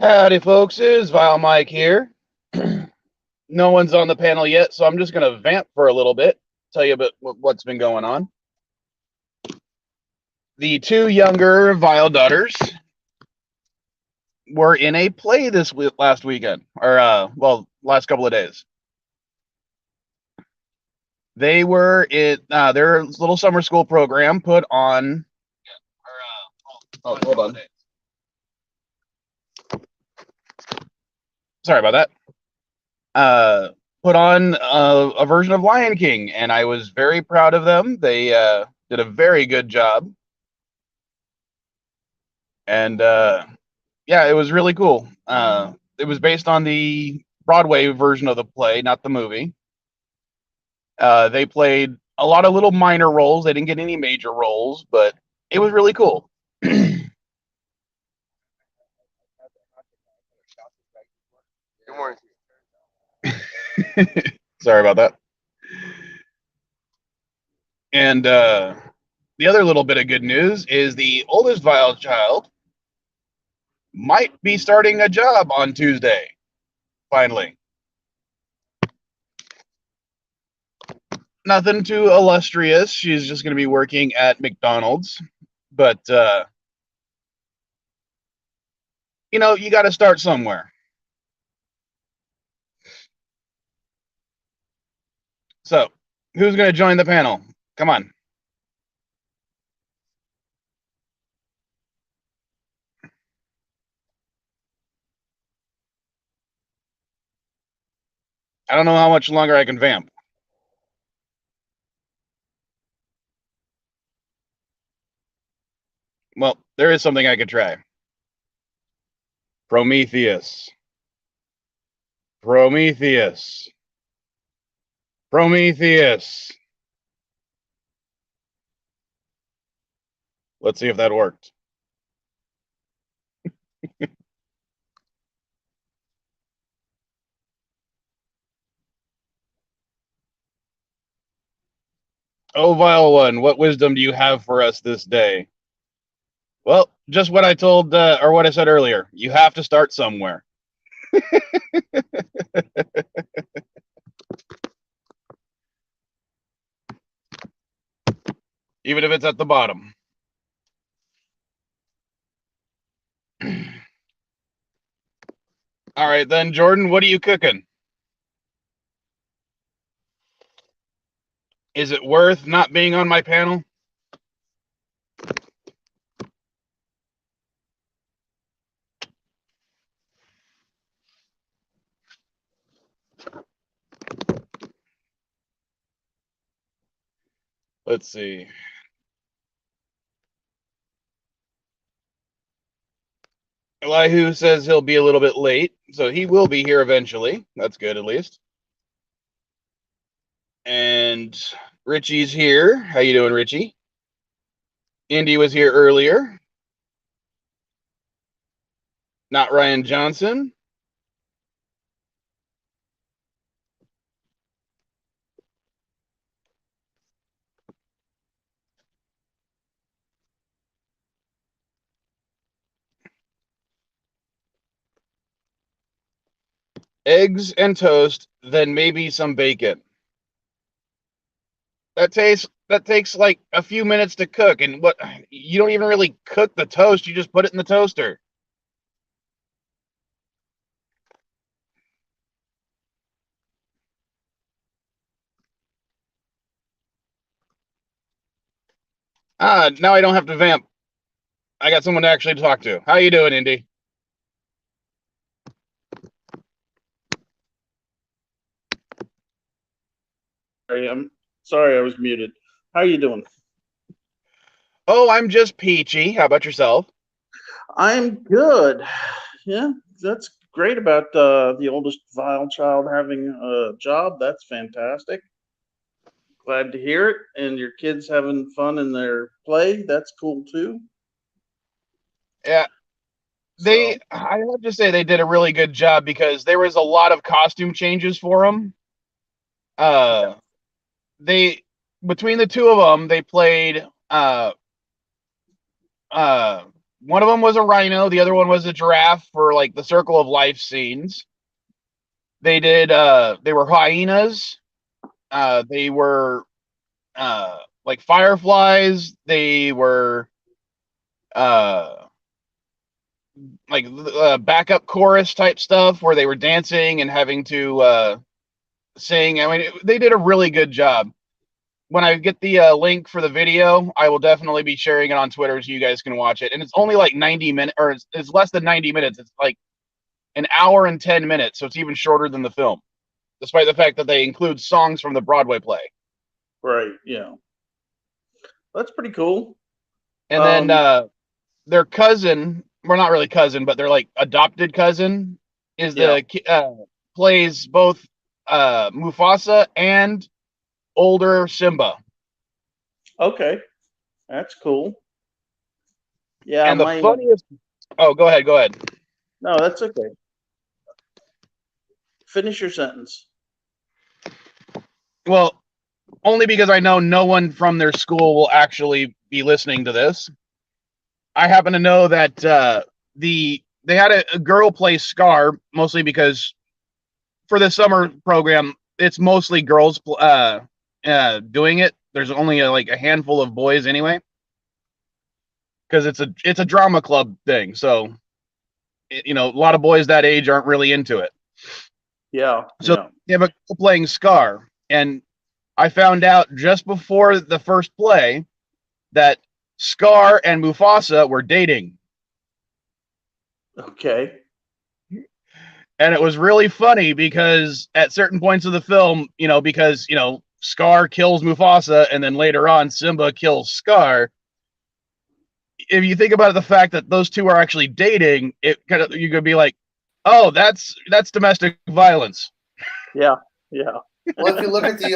Howdy, folks. It's Vile Mike here. No one's on the panel yet, so I'm just going to vamp for a little bit, tell you about what's been going on. The two younger Vile daughters were in a play last weekend, or, last couple of days. They were in their little summer school program put on. Hold on. Sorry about that. Put on a version of Lion King, and I was very proud of them. They did a very good job. And yeah, it was really cool. It was based on the Broadway version of the play, not the movie. They played a lot of little minor roles. They didn't get any major roles, but it was really cool. Good morning. Sorry about that. And the other little bit of good news is the oldest Vile child might be starting a job on Tuesday, finally. Nothing too illustrious. She's just going to be working at McDonald's. But, you got to start somewhere. So, who's going to join the panel? Come on. I don't know how much longer I can vamp. Well, there is something I could try. Prometheus. Prometheus. Prometheus. Let's see if that worked. Oh, Vile One, what wisdom do you have for us this day? Well, just what I told, or what I said earlier. You have to start somewhere. Even if it's at the bottom. All right, then, Jordan, what are you cooking? Is it worth not being on my panel? Let's see. Elihu says he'll be a little bit late, so he will be here eventually. That's good, at least. And Richie's here. How you doing, Richie? Indy was here earlier. Not Ryan Johnson. Eggs and toast, then maybe some bacon. That takes like a few minutes to cook, and what you don't even really cook the toast, you just put it in the toaster. Now I don't have to vamp. I got someone to actually talk to. How you doing, Indy? I'm sorry I was muted. How are you doing? Oh, I'm just peachy. How about yourself? I'm good. Yeah, that's great about the oldest Vile child having a job. That's fantastic. Glad to hear it. And your kids having fun in their play. That's cool too. Yeah, So, I have to say they did a really good job because there was a lot of costume changes for them. Uh, they between the two of them, they played uh one of them was a rhino, the other one was a giraffe for like the circle of life scenes. They were hyenas. They were like fireflies. They were uh like backup chorus type stuff where they were dancing and having to sing. I mean, they did a really good job. When I get the link for the video, I will definitely be sharing it on Twitter so you guys can watch it. And it's only like 90 minutes, or it's less than 90 minutes. It's like an hour and 10 minutes, so it's even shorter than the film, despite the fact that they include songs from the Broadway play. Right. Yeah. That's pretty cool. And then their cousin, well, not really cousin, but their like adopted cousin, is the plays both Mufasa and older Simba. Okay, that's cool. Yeah, And the funniest. Oh, go ahead. Go ahead. No, that's okay. Finish your sentence. Well, only because I know no one from their school will actually be listening to this. I happen to know that they had a girl play Scar, mostly because for the summer program, it's mostly girls doing it. There's only like a handful of boys anyway, because it's a drama club thing. So, a lot of boys that age aren't really into it. Yeah. So they have a girl playing Scar, and I found out just before the first play that Scar and Mufasa were dating. Okay. And it was really funny because at certain points of the film, because Scar kills Mufasa and then later on Simba kills Scar. If you think about the fact that those two are actually dating, you could be like, oh, that's domestic violence. Yeah. Yeah. Well, if you look at the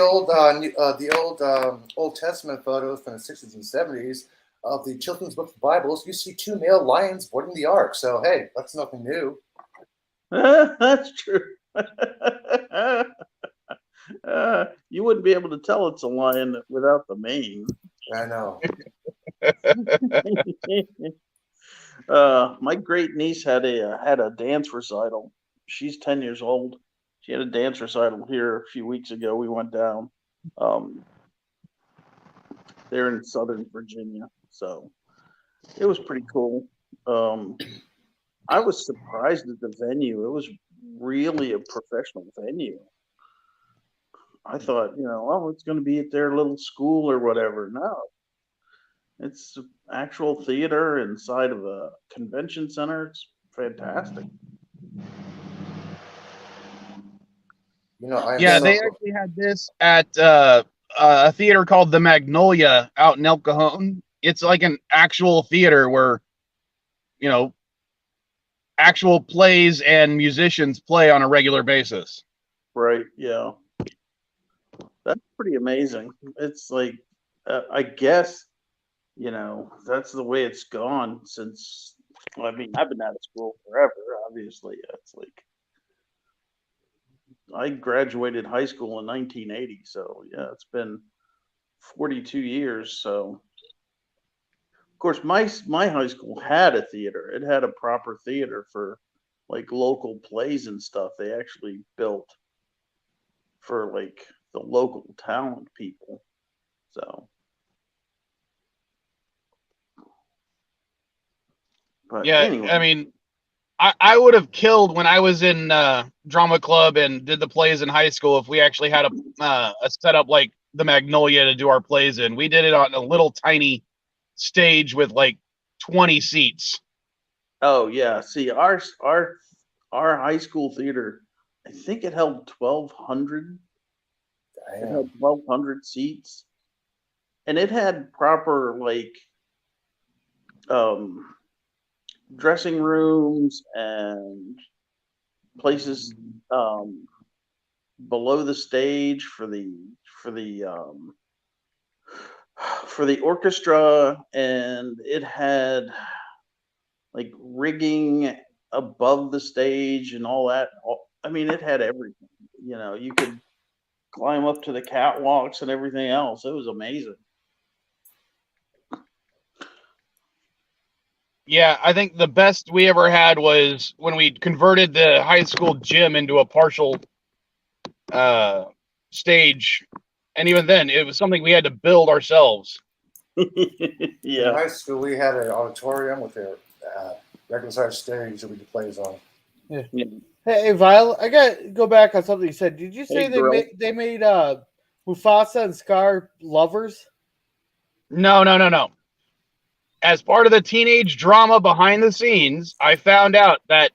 Old Testament photos from the 60s and 70s of the children's book of Bibles, you see two male lions boarding the ark. So hey, that's nothing new. That's true. You wouldn't be able to tell it's a lion without the mane. I know. My great niece had a dance recital. She's 10 years old. She had a dance recital here a few weeks ago. We went down. They're in Southern Virginia, so it was pretty cool. I was surprised at the venue. It was really a professional venue. I thought, it's going to be at their little school or whatever. No, it's actual theater inside of a convention center. It's fantastic. They actually had this at a theater called the Magnolia out in El Cajon. It's like an actual theater where, actual plays and musicians play on a regular basis. Right. Yeah. That's pretty amazing. It's like, I guess, that's the way it's gone since, I've been out of school forever, obviously. It's like, I graduated high school in 1980. So yeah, it's been 42 years. So of course, my high school had a theater. It had a proper theater for like local plays and stuff. They actually built for like the local talent people. So, but yeah, anyway. I mean, I would have killed when I was in drama club and did the plays in high school if we actually had a setup like the Magnolia to do our plays in. We did it on a little tiny stage with like 20 seats. Oh yeah, see our high school theater, I think it held 1,200. It had 1,200 seats, and it had proper like dressing rooms and places below the stage for the orchestra, and it had like rigging above the stage and all that. I mean, it had everything. You could climb up to the catwalks and everything else. It was amazing. Yeah, I think the best we ever had was when we converted the high school gym into a partial stage, and even then, it was something we had to build ourselves. In Yeah. high school, we had an auditorium with a regular sized stage that we could play on. Yeah. Hey, Violet, I got to go back on something you said. Did you say Hey, girl. they made Mufasa and Scar lovers? No. As part of the teenage drama behind the scenes, I found out that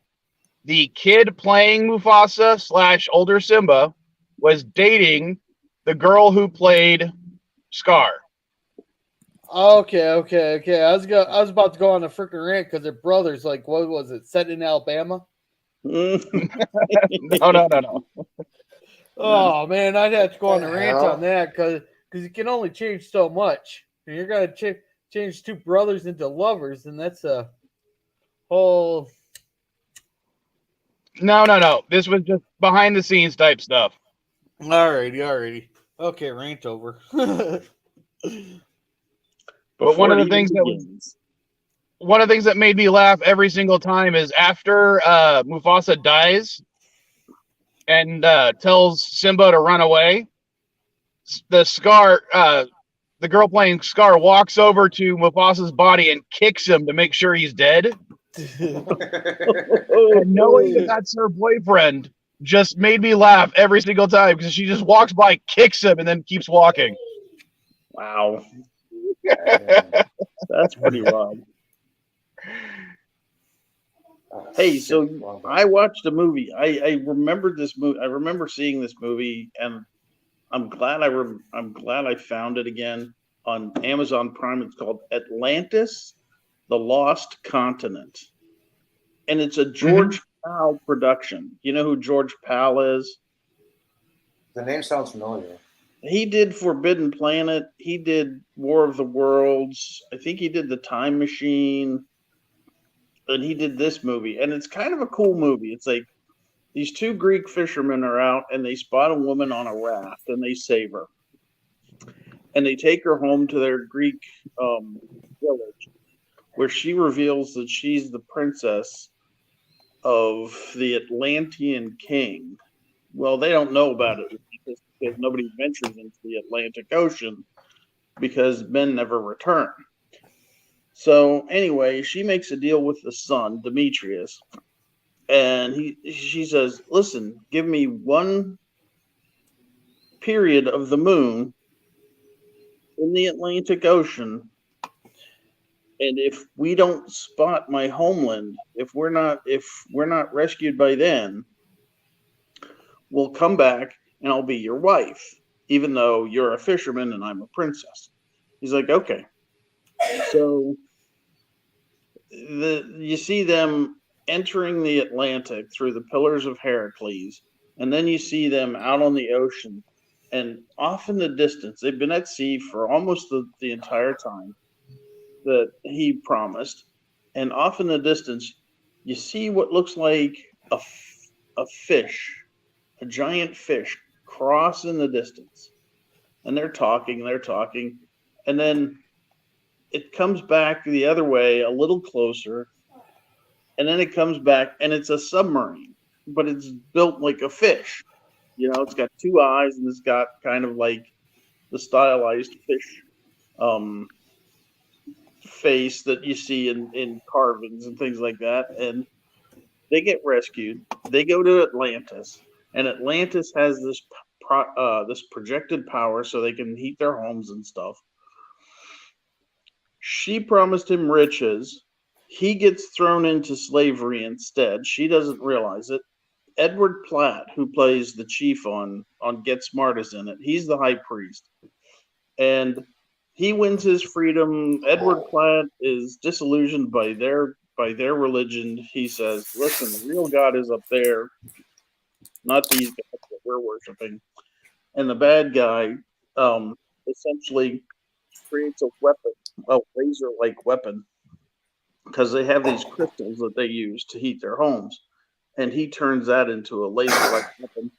the kid playing Mufasa / older Simba was dating the girl who played Scar. Okay. I was about to go on a freaking rant because they're brothers. Like, what was it? Set in Alabama? No. Oh man, I'd have to go on a rant hell? on that because you can only change so much. And you're gonna change two brothers into lovers, and that's a whole. No. This was just behind the scenes type stuff. Alrighty. Okay, rant over. But one of the things that made me laugh every single time is after Mufasa dies and tells Simba to run away. The girl playing Scar walks over to Mufasa's body and kicks him to make sure he's dead. And knowing that that's her boyfriend just made me laugh every single time because she just walks by, kicks him, and then keeps walking. Wow. That's pretty wild. Hey, so I watched a movie. I remembered this movie. I remember seeing this movie, and I'm glad I found it again on Amazon Prime. It's called Atlantis: The Lost Continent, and it's a George Powell production. You know who George Powell is? The name sounds familiar. He did Forbidden Planet. He did War of the Worlds. I think he did The Time Machine. And he did this movie. And it's kind of a cool movie. It's like these two Greek fishermen are out and they spot a woman on a raft and they save her. And they take her home to their Greek village where she reveals that she's the princess of the Atlantean king. Well, they don't know about it because nobody ventures into the Atlantic Ocean because men never return. So anyway, she makes a deal with the son, Demetrius, and she says, "Listen, give me one period of the moon in the Atlantic Ocean, and if we don't spot my homeland, if we're not rescued by then, we'll come back and I'll be your wife, even though you're a fisherman and I'm a princess." He's like, "Okay." So you see them entering the Atlantic through the Pillars of Heracles, and then you see them out on the ocean, and off in the distance, they've been at sea for almost the entire time that he promised, and off in the distance, you see what looks like a fish, a giant fish, cross in the distance, and they're talking, and then it comes back the other way a little closer, and then it comes back and it's a submarine, but it's built like a fish. You know, it's got two eyes and it's got kind of like the stylized fish face that you see in carvings and things like that. And they get rescued. They go to Atlantis, and Atlantis has this projected power so they can heat their homes and stuff. She promised him riches. He gets thrown into slavery instead. She doesn't realize it. Edward Platt, who plays the chief on Get Smart, is in it. He's the high priest. And he wins his freedom. Edward Platt is disillusioned by their religion. He says, "Listen, the real God is up there, not these guys that we're worshiping." And the bad guy essentially creates a weapon, a laser-like weapon, because they have these crystals that they use to heat their homes, and he turns that into a laser-like weapon.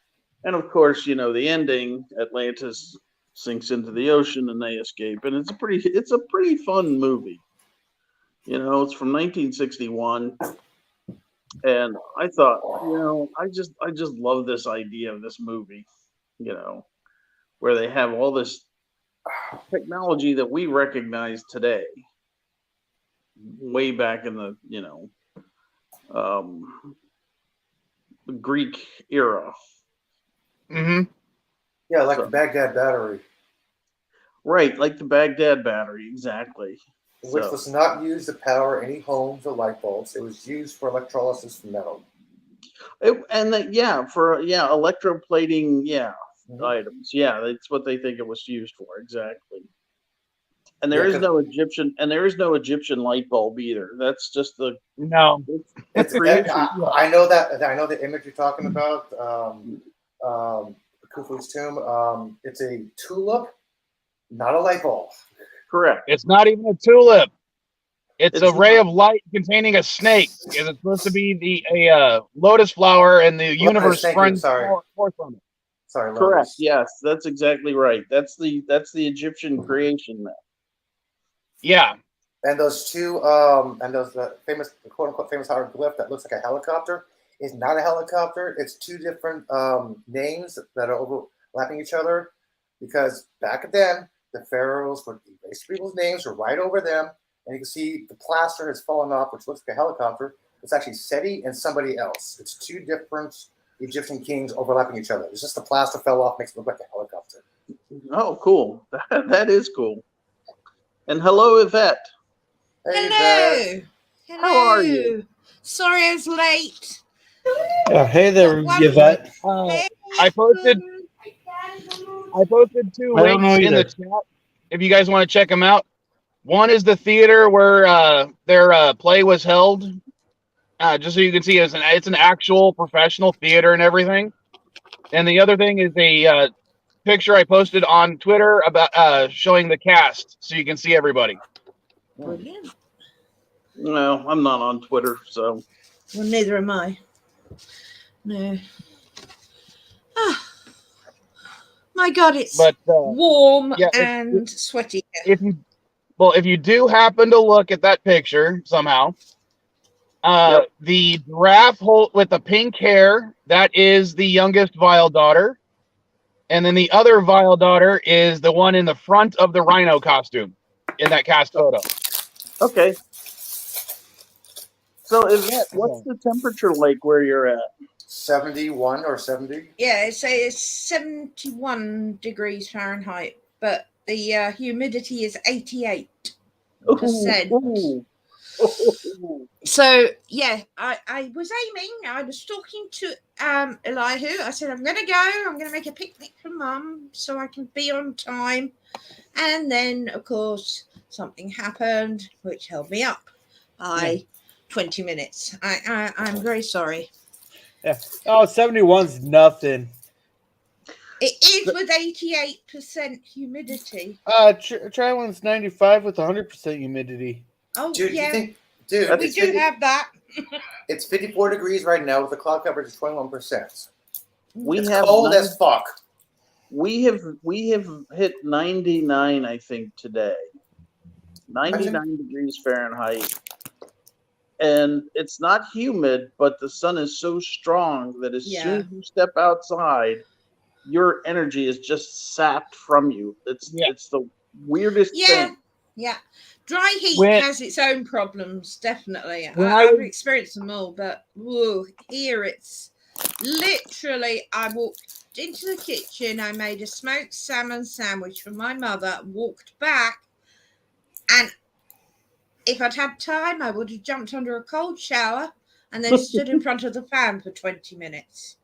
And of course, you know the ending: Atlantis sinks into the ocean and they escape. And it's a pretty fun movie. You know, it's from 1961, and I thought, you know, I just love this idea of this movie. You know, where they have all this technology that we recognize today, way back in the the Greek era. Mm-hmm. Yeah, like So- the Baghdad battery, Right, like the Baghdad battery, exactly. which So- was not used to power any homes or light bulbs. It was used for electrolysis of metal. electroplating, Mhm. items. Yeah, that's what they think it was used for, exactly. And Yeah, there is 'cause- no Egyptian light bulb either. That's just the No. It's, creation. I know that. I know the image you're talking about. Khufu's tomb. It's a tulip, not a light bulb. Correct. It's not even a tulip. It's a It's ray not. of light containing a snake. It's supposed to be a lotus flower, and the universe thank you, sprung sorry. forth from it. Sorry, Correct. Lotus. Yes, that's exactly right. That's the Egyptian creation myth. Yeah. And those two, famous, quote unquote, famous hieroglyph that looks like a helicopter is not a helicopter. It's two different names that are overlapping each other. Because back then, the pharaohs would erase people's names or write over them, and you can see the plaster has fallen off, which looks like a helicopter. It's actually Seti and somebody else. It's two different Egyptian kings overlapping each other. It's just the plaster fell off, makes it look like a helicopter. Oh, cool. That is cool. And hello, Yvette. Hey, Yvette. Hello. Hello. How are you? Sorry I was late. Hey there, One- Yvette. Hey, I posted 2 I don't know links in the either. chat if you guys want to check them out. One is the theater where their play was held. Just so you can see, it's an actual professional theater and everything. And the other thing is a picture I posted on Twitter about showing the cast, so you can see everybody. Brilliant. No, I'm not on Twitter, so Well, neither am I. No. Ah, my God, it's But warm yeah, and sweaty. if you do happen to look at that picture somehow, Yep. the giraffe with the pink hair, that is the youngest Vile daughter. And then the other Vile daughter is the one in the front of the rhino costume in that cast photo. okay. So, Yvette, what's the temperature like where you're at? 71 or 70? Yeah, it's 71 degrees Fahrenheit, but the humidity is 88%. Ooh. So yeah, I was aiming. I was talking to Elihu. I said, I'm gonna go. I'm gonna make a picnic for Mum so I can be on time. And then, of course, something happened which held me up by 20 minutes. I'm very sorry. Yeah. Oh, 71's nothing. It is with 88% humidity. Try when it's 95 with 100% humidity. Oh Dude, yeah, you think, dude, we it's do 50 have that. it's 54 degrees right now with the cloud coverage of 21%. We It's have cold 90 as fuck. we have hit 99, I think, today. 99 degrees Fahrenheit. And it's not humid, but the sun is so strong that as soon as you step outside, your energy is just sapped from you. It's the weirdest thing. Yeah. Dry heat has its own problems, definitely. I've experienced them all, but whoa, here it's literally, I walked into the kitchen, I made a smoked salmon sandwich for my mother, walked back, and if I'd had time, I would have jumped under a cold shower and then stood in front of the fan for 20 minutes.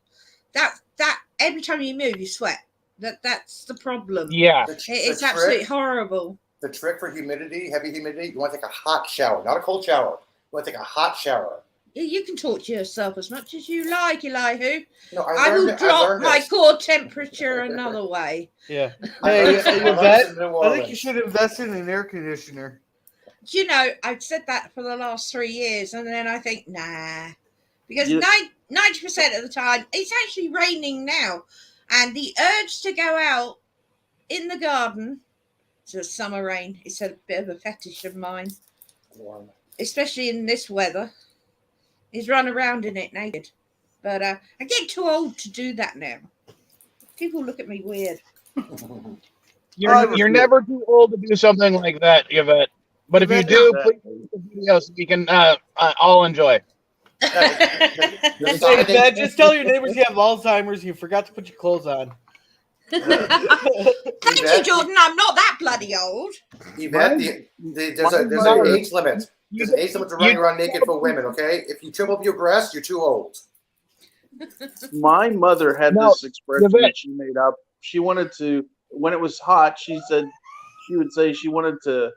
That every time you move, you sweat. That's the problem. Yeah. It's absolutely horrible. The trick for humidity, heavy humidity, you want to take a hot shower, not a cold shower. You want to take a hot shower. You can talk to yourself as much as you like, Elihu. No, I will drop my core temperature another way. Yeah. Hey, Yvette, I think you should invest in an air conditioner. Do you know, I've said that for the last 3 years, and then I think, nah. Because 90% of the time, it's actually raining now. And the urge to go out in the garden, it's a summer rain, it's a bit of a fetish of mine. Warm. especially in this weather, is run around in it naked. But I get too old to do that now. People look at me weird. You're never too old to do something like that, Yvette. But if you do, please make the video so we can all enjoy. Hey, Dad, just tell your neighbors you have Alzheimer's. You forgot to put your clothes on. Thank you, Jordan. I'm not that bloody old. Yvette, there's an age limit. There's an age limit to running around naked for women, okay? If you trim up your breasts, you're too old. My mother had this expression that she made up. She wanted to, when it was hot, she would say she wanted to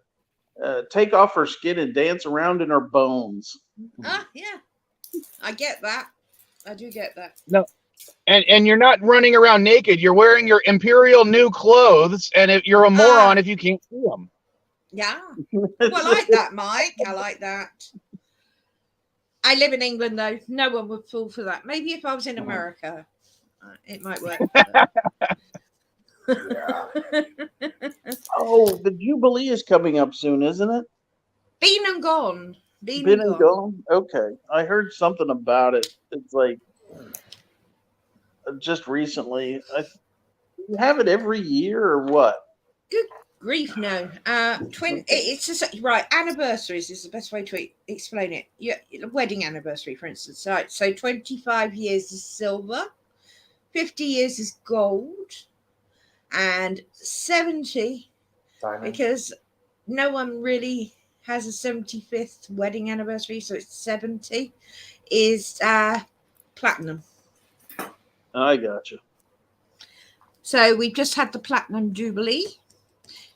take off her skin and dance around in her bones. Yeah. I get that. I do get that. No. And you're not running around naked. You're wearing your imperial new clothes, and you're a moron if you can't see them. Yeah. Well, I like that, Mike. I like that. I live in England, though. No one would fall for that. Maybe if I was in America, it might work. Oh, the Jubilee is coming up soon, isn't it? Been and gone. Been and gone? Okay. I heard something about it. It's like just recently. You have it every year or what? Good grief, no. It's just right. Anniversaries is the best way to explain it. Yeah, wedding anniversary, for instance. Right. So 25 years is silver, 50 years is gold, and 70 Diamond. because no one really has a 75th wedding anniversary, so it's 70 is platinum. I gotcha. So we've just had the platinum jubilee.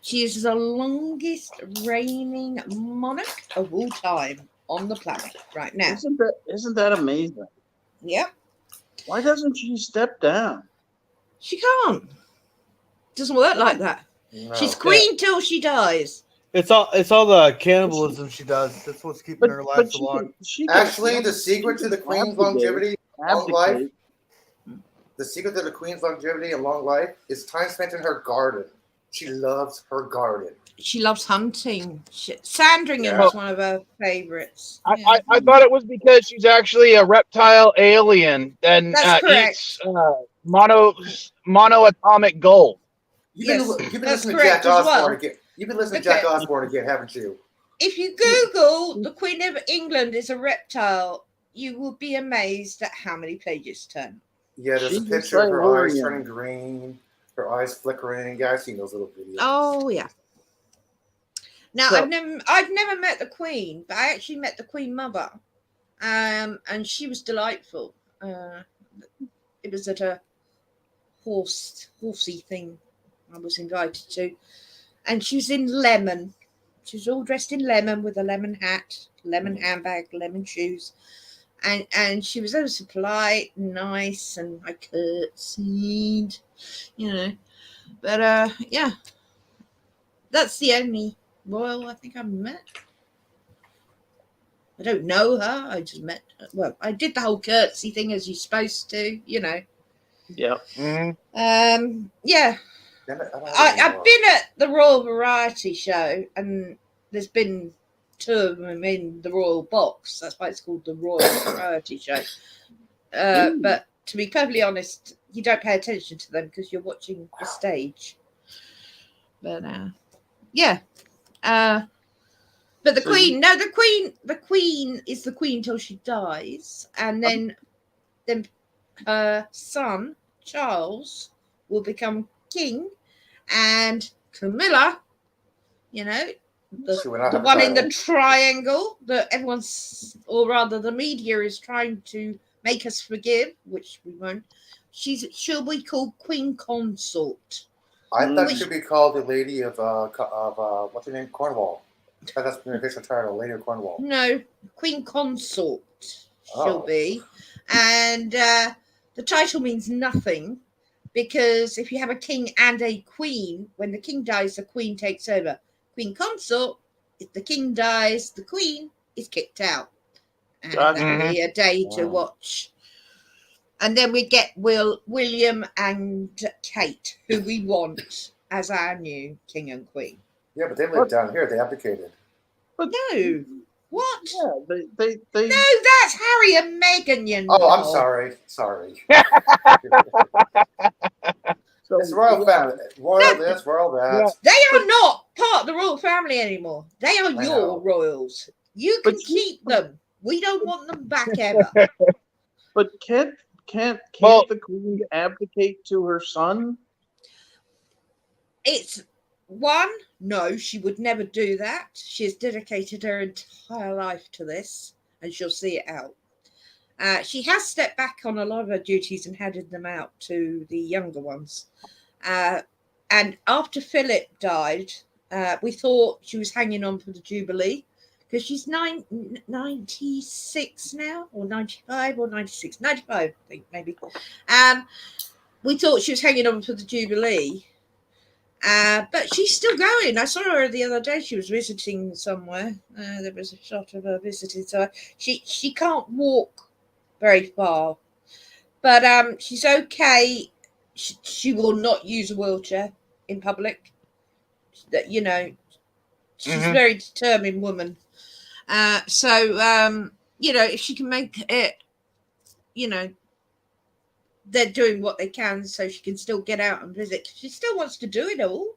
She is the longest reigning monarch of all time on the planet right now. Isn't that amazing? Yep. Why doesn't she step down? She can't. Doesn't work like that. No. She's queen till she dies. It's all the cannibalism she does. That's what's keeping her alive so long. Actually, the secret to the queen's longevity, long life. The secret to the queen's longevity and long life is time spent in her garden. She loves her garden. She loves hunting. Sandringham is one of her favorites. I thought it was because she's actually a reptile alien and eats monoatomic gold. You've been listening to Jack Osborne again. You've been listening to Jack Osborne again, haven't you? If you Google the Queen of England is a reptile, you will be amazed at how many pages turn. Yeah, there's a picture of her eyes turning green, her eyes flickering. Yeah, I've seen those little videos. Oh yeah. Now I've never met the Queen, but I actually met the Queen Mother, and she was delightful. It was at a horsey thing I was invited to, and she was in lemon. She was all dressed in lemon with a lemon hat, lemon handbag, lemon shoes. And she was ever so polite, nice, and I curtsied, But yeah, that's the only royal I think I've met. I don't know her. I just met her. Well, I did the whole curtsy thing as you're supposed to, Yeah. Mm-hmm. Yeah. I've been at the Royal Variety Show, and there's been 2 of them in the Royal Box. That's why it's called the Royal Variety Show. But to be perfectly honest, you don't pay attention to them because you're watching the stage. But yeah. But the Queen is the Queen till she dies, and then her son Charles will become king, and Camilla, the one in the triangle that everyone's, or rather the media is trying to make us forgive, which we won't. She'll be called Queen Consort. I thought she should be called the Lady of what's her name, Cornwall. I thought that's the official title, Lady of Cornwall. No, Queen Consort she'll be, and the title means nothing because if you have a king and a queen, when the king dies, the queen takes over. Queen Consort, if the king dies, the queen is kicked out. And that'll be a day to watch. And then we get William and Kate, who we want as our new king and queen. Yeah, but they lived down here. They abdicated. No. What? Yeah, they. No, that's Harry and Meghan, you know. Oh, I'm sorry. Sorry. So, It's the royal family. Royal this, royal that. Yeah. They are not part of the royal family anymore. They are I your know. royals. You But can you- keep them. We don't want them back ever. But can't Well- the queen abdicate to her son? It's one, no, she would never do that. She has dedicated her entire life to this, and she'll see it out. She has stepped back on a lot of her duties and handed them out to the younger ones. And after Philip died, we thought she was hanging on for the Jubilee because she's 96 now, or 95 or 96. 95, I think, maybe. We thought she was hanging on for the Jubilee. But she's still going. I saw her the other day. She was visiting somewhere. There was a shot of her visiting. So she can't walk very far, but she's okay. She will not use a wheelchair in public. That she's a very determined woman. So if she can make it, they're doing what they can so she can still get out and visit. She still wants to do it all.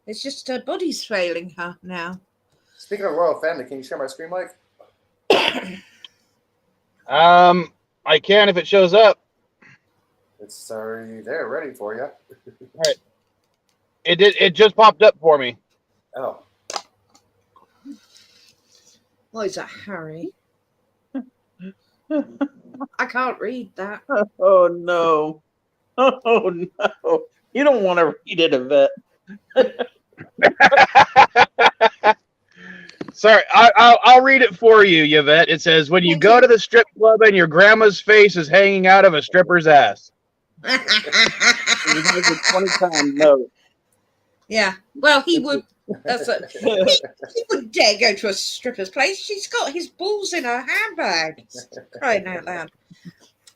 It's just her body's failing her now. Speaking of royal family, can you share my screen, Mike? I can if it shows up. It's already there, ready for you. All right. It just popped up for me. Oh. What is that, Harry? I can't read that. Oh no! Oh no! You don't want to read it, Yvette. Sorry, I'll read it for you, Yvette. It says, when you go to the strip club and your grandma's face is hanging out of a stripper's ass. It has a 20-pound note. Yeah. Well, he would. That's it. He wouldn't dare go to a stripper's place. She's got his balls in her handbag. Crying out loud.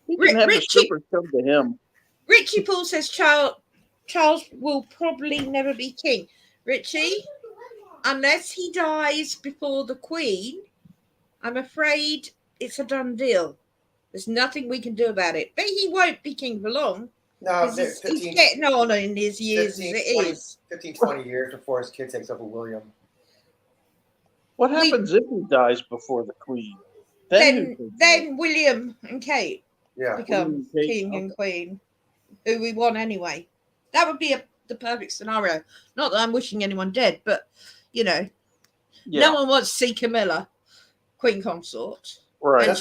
He can have the strippers come to him. Richie Paul says Charles will probably never be king. Richie, unless he dies before the Queen, I'm afraid it's a done deal. There's nothing we can do about it. But he won't be king for long. No, He's getting on in his years 15, as it 20, is. 15, 20 years before his kid takes over William. What happens if he dies before the Queen? Then William and Kate become Kate, king and queen, who we want anyway. That would be the perfect scenario. Not that I'm wishing anyone dead, but no one wants to see Camilla, Queen Consort. Right. And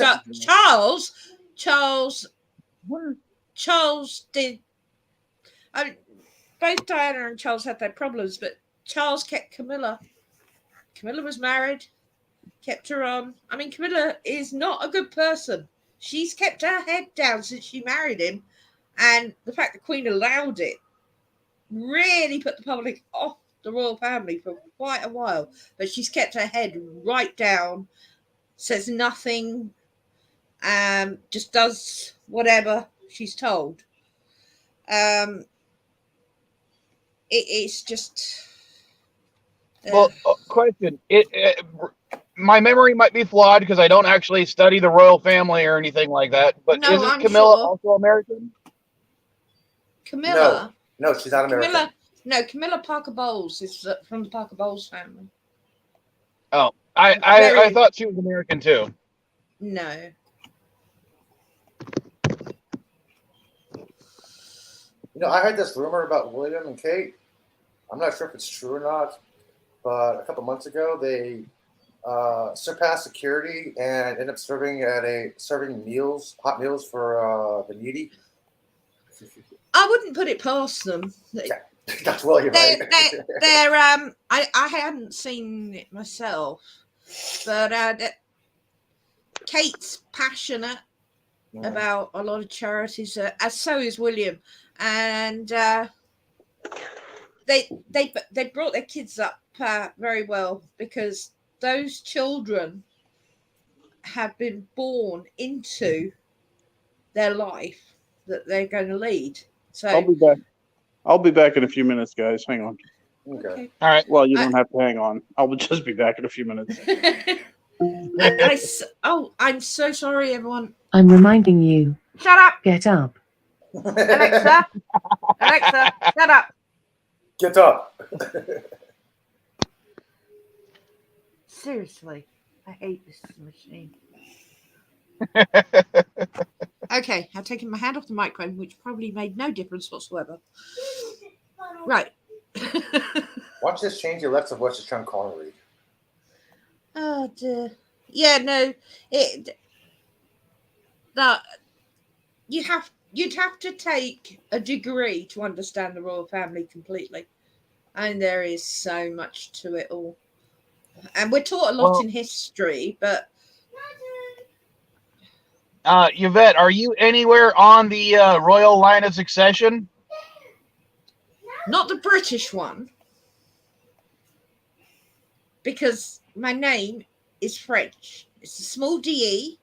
Charles did. Both Diana and Charles had their problems, but Charles kept Camilla. Camilla was married, kept her on. I mean, Camilla is not a good person. She's kept her head down since she married him, and the fact the Queen allowed it really put the public off the royal family for quite a while. But she's kept her head right down, says nothing, just does whatever she's told. It's just. Well, question. My memory might be flawed because I don't actually study the royal family or anything like that. But No, isn't I'm Camilla sure. also American? Camilla. No, she's not American. Camilla Parker Bowles is from the Parker Bowles family. Oh, I thought she was American too. No. I heard this rumor about William and Kate. I'm not sure if it's true or not, but a couple months ago they surpassed security and ended up serving hot meals for the needy. I wouldn't put it past them. Yeah, that's William, right? They're I hadn't seen it myself, but Kate's passionate about a lot of charities, as so is William, and they brought their kids up very well because those children have been born into their life that they're going to lead. So I'll be back. I'll be back in a few minutes, guys. Hang on. Okay. All right. Well, you don't have to hang on. I'll just be back in a few minutes. I'm so sorry, everyone. I'm reminding you. Shut up, Get up. Alexa. Alexa, shut up. Get up. Seriously, I hate this machine. Okay, I've taken my hand off the microphone, which probably made no difference whatsoever. Right. Watch this change the Alexa voice to Sean Connery. Oh dear. Yeah, no. You'd have to take a degree to understand the royal family completely. And there is so much to it all. And we're taught a lot in history, but Yvette, are you anywhere on the royal line of succession? not the British one. Because my name is French. It's a small DE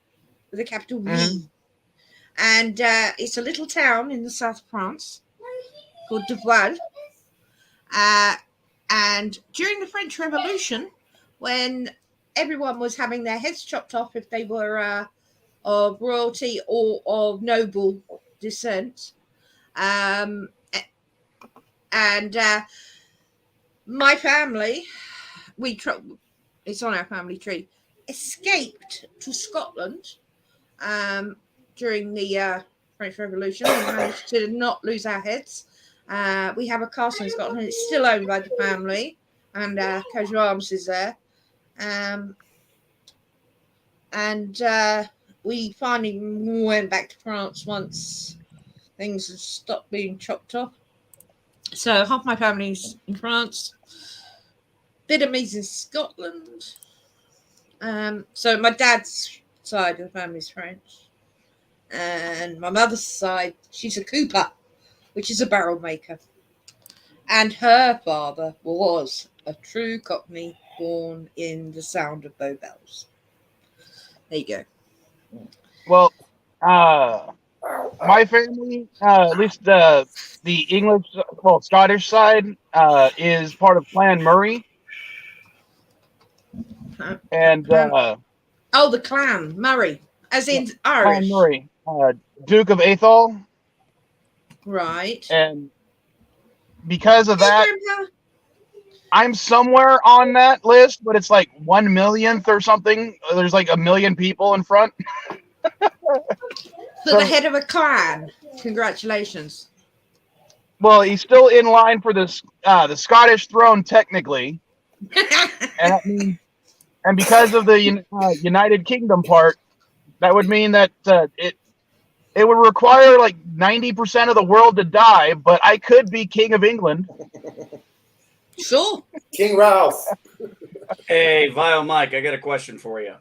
with a capital V. And it's a little town in the south of France called Devoile. And during the French Revolution, when everyone was having their heads chopped off if they were of royalty or of noble descent, and my family, it's on our family tree, escaped to Scotland during the French Revolution. We managed to not lose our heads. We have a castle in Scotland. It's still owned by the family, and Coat of Arms is there. And we finally went back to France once things had stopped being chopped off. So half my family's in France, bit of me's in Scotland. So my dad's side of the family's French, and my mother's side, she's a cuppa, which is a barrel maker. And her father was a true Cockney born in the sound of Bow Bells. There you go. Well, my family, at least the English, Scottish side, is part of Clan Murray. And the clan Murray, as in Irish. Clan Murray, Duke of Atholl. Right. And because of that, I'm somewhere on that list, but it's like 1 millionth or something. There's like 1 million people in front. So the head of a clan. Congratulations. Well, he's still in line for this the Scottish throne technically, and because of the United Kingdom part, that would mean that it would require like 90% of the world to die, but I could be King of England. Sure. King Ralph. Hey, Vile Mike, I got a question for you.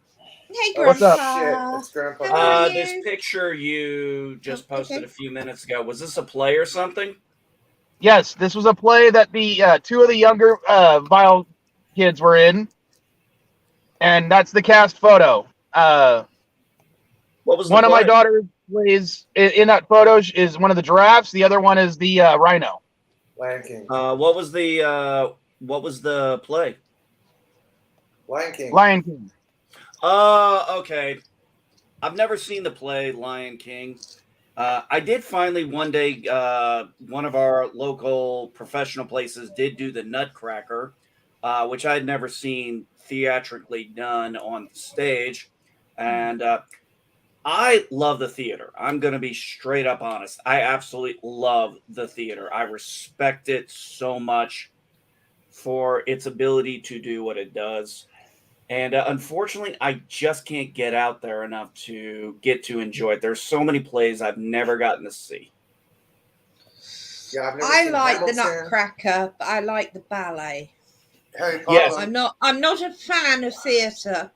Hey, Grandpa. What's up? Shit, it's Grandpa. This picture you just posted a few minutes ago, was this a play or something? Yes, this was a play that the two of the younger Vile kids were in, and that's the cast photo. What was one of my daughters plays in that photo is one of the giraffes. The other one is the rhino. Lion King. What was the play? Lion King. Lion King. Okay. I've never seen the play Lion King. I did finally one day, one of our local professional places did do the Nutcracker, which I had never seen theatrically done on stage. And I love the theater. I'm going to be straight up honest. I absolutely love the theater. I respect it so much for its ability to do what it does. And unfortunately, I just can't get out there enough to get to enjoy it. There's so many plays I've never gotten to see. Yeah, I like the Nutcracker, but I like the ballet. Harry Potter. Yes. I'm not a fan of theatre,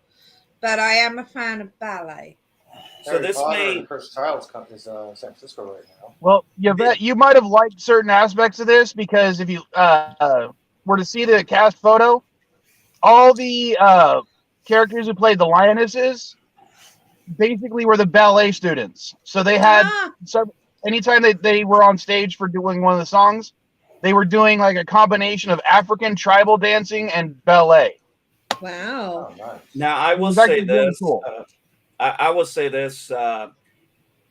but I am a fan of ballet. So this may. Cursed Child is San Francisco right now. Well, you might have liked certain aspects of this because if you were to see the cast photo, all the characters who played the lionesses basically were the ballet students. So they had anytime they were on stage for doing one of the songs, they were doing like a combination of African tribal dancing and ballet. Wow. Oh, nice. Now, I It will was say actually really this. cool. I will say this. I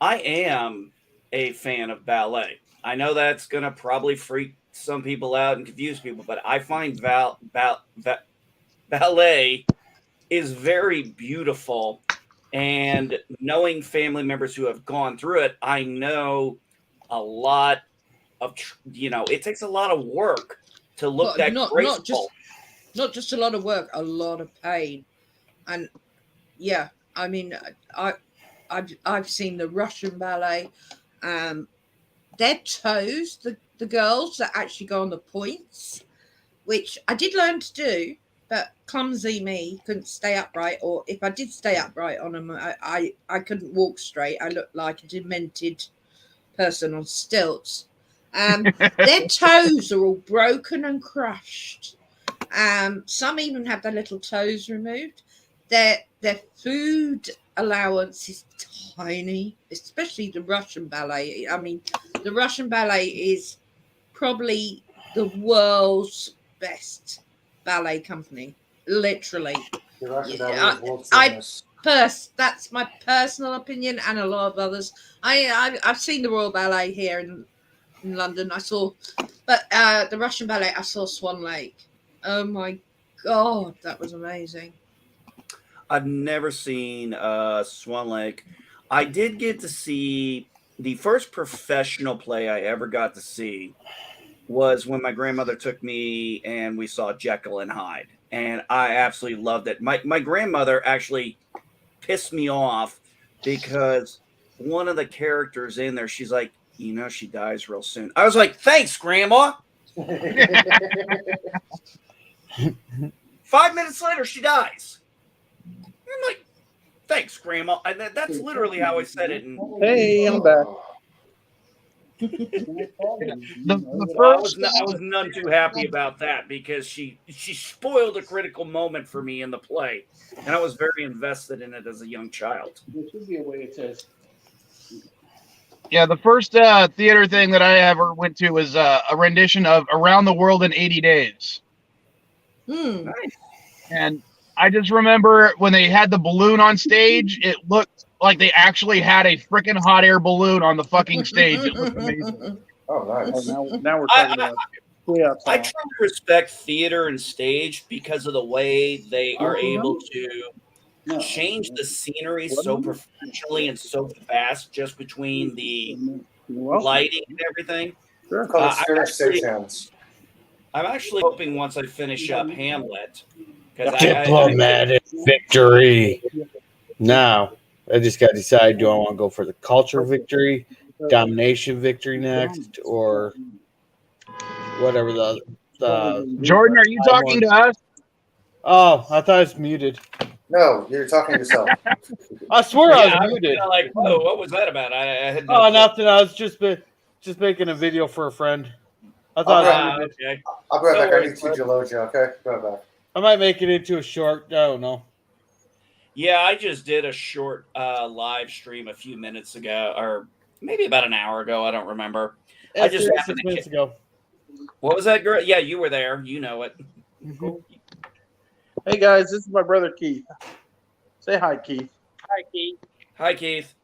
am a fan of ballet. I know that's going to probably freak some people out and confuse people, but I find ballet is very beautiful. And knowing family members who have gone through it, I know a lot of, it takes a lot of work to look But that not graceful. just a lot of work, a lot of pain. And yeah, I mean, I've seen the Russian ballet. Their toes, the girls that actually go on the points, which I did learn to do, but clumsy me couldn't stay upright, or if I did stay upright on them, I couldn't walk straight. I looked like a demented person on stilts. Their toes are all broken and crushed. Some even have their little toes removed. Their food allowance is tiny, especially the Russian ballet. I mean, the Russian ballet is probably the world's best ballet company. Literally. The Russian Yeah, ballet is world famous. That's my personal opinion, and a lot of others. I've seen the Royal Ballet here in London. I saw, but the Russian ballet, I saw Swan Lake. Oh my god, that was amazing. I've never seen Swan Lake. I did get to see the first professional play I ever got to see was when my grandmother took me and we saw Jekyll and Hyde. And I absolutely loved it. My grandmother actually pissed me off because one of the characters in there, she's like, she dies real soon. I was like, thanks, Grandma. 5 minutes later, she dies. I'm like, thanks, Grandma. And that's literally how I said it. And Hey, I'm back. The I first was none too happy about that because she spoiled a critical moment for me in the play, and I was very invested in it as a young child. There should be a way it says. the first theater thing that I ever went to was a rendition of Around the World in 80 Days. Hmm. And I just remember when they had the balloon on stage, it looked like they actually had a freaking hot air balloon on the fucking stage. It looked amazing. Oh, nice. Now we're talking about I try to respect theater and stage because of the way they are able to change the scenery so professionally and so fast just between the lighting and everything. It's called Spanish Satan's. I'm actually hoping once I finish up Hamlet, because Diplomatic victory. Now, I just got to decide: do I want to go for the culture victory, domination victory next, or whatever the Jordan, are you talking to us? Oh, I thought it's muted. No, you're talking to yourself. I swear I was muted. Kinda like, whoa, what was that about? I had no Oh, clue. nothing. I was just making a video for a friend. I thought it was muted. Okay. I'll be right No back. I worries, need to load you, okay? Be right back. I might make it into a short. I don't know. Yeah, I just did a short live stream a few minutes ago, or maybe about an hour ago. I don't remember. I just happened 6 to minutes ago. What was that, girl? Yeah, you were there. You know it. Hey guys, this is my brother Keith. Say hi, Keith. Hi, Keith. Hi, Keith.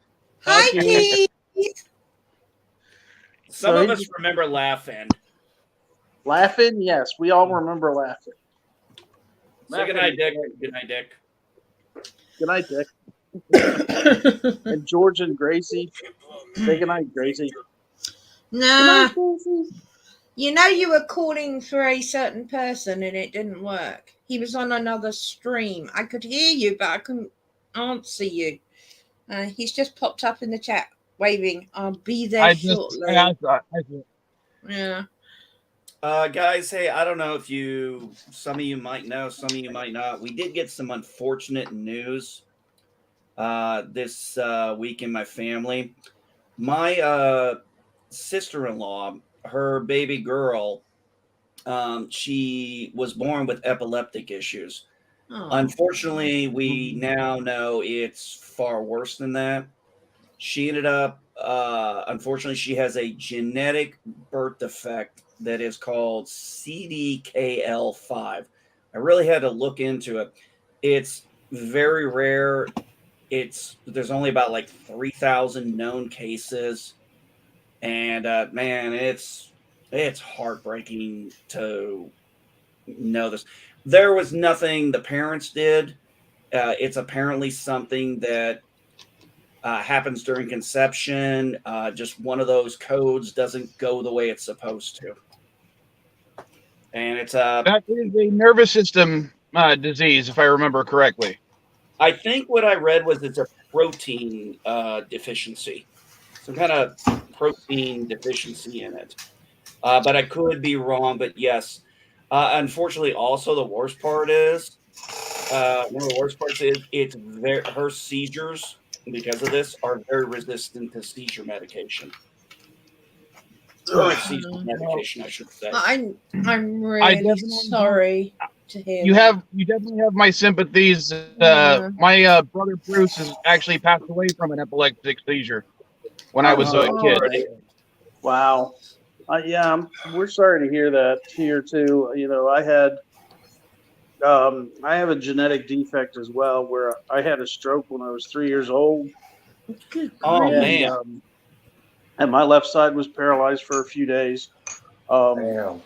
Hi, Keith. Some of us remember laughing. Laughing? Yes, we all remember laughing. So good night, Dick. Good night, Dick. Good night, Dick. And George and Gracie. Say good night, Gracie. Nah. Good night, Gracie. You know you were calling for a certain person and it didn't work. He was on another stream. I could hear you, but I couldn't answer you. He's just popped up in the chat, waving. I'll be there shortly. Yeah. Guys, hey, I don't know if some of you might know, some of you might not. We did get some unfortunate news this week in my family. My sister-in-law, her baby girl, she was born with epileptic issues. Oh. Unfortunately, we now know it's far worse than that. She ended up, unfortunately, she has a genetic birth defect that is called CDKL5, I really had to look into it. It's very rare. There's only about like 3,000 known cases, and man, it's heartbreaking to know this. There was nothing the parents did. It's apparently something that happens during conception. Just one of those codes doesn't go the way it's supposed to, and it's That is a nervous system disease, if I remember correctly. I think what I read was it's a protein deficiency, some kind of protein deficiency in it. But I could be wrong. But yes, unfortunately, also the worst part is one of the worst parts is her seizures because of this are very resistant to seizure medication. Current seizure medication, I should say. I'm really sorry to hear. You definitely have my sympathies. My brother Bruce has actually passed away from an epileptic seizure when I was a kid. Wow. We're sorry to hear that here too. You know, I have a genetic defect as well, where I had a stroke when I was 3 years old. Good man. And my left side was paralyzed for a few days. And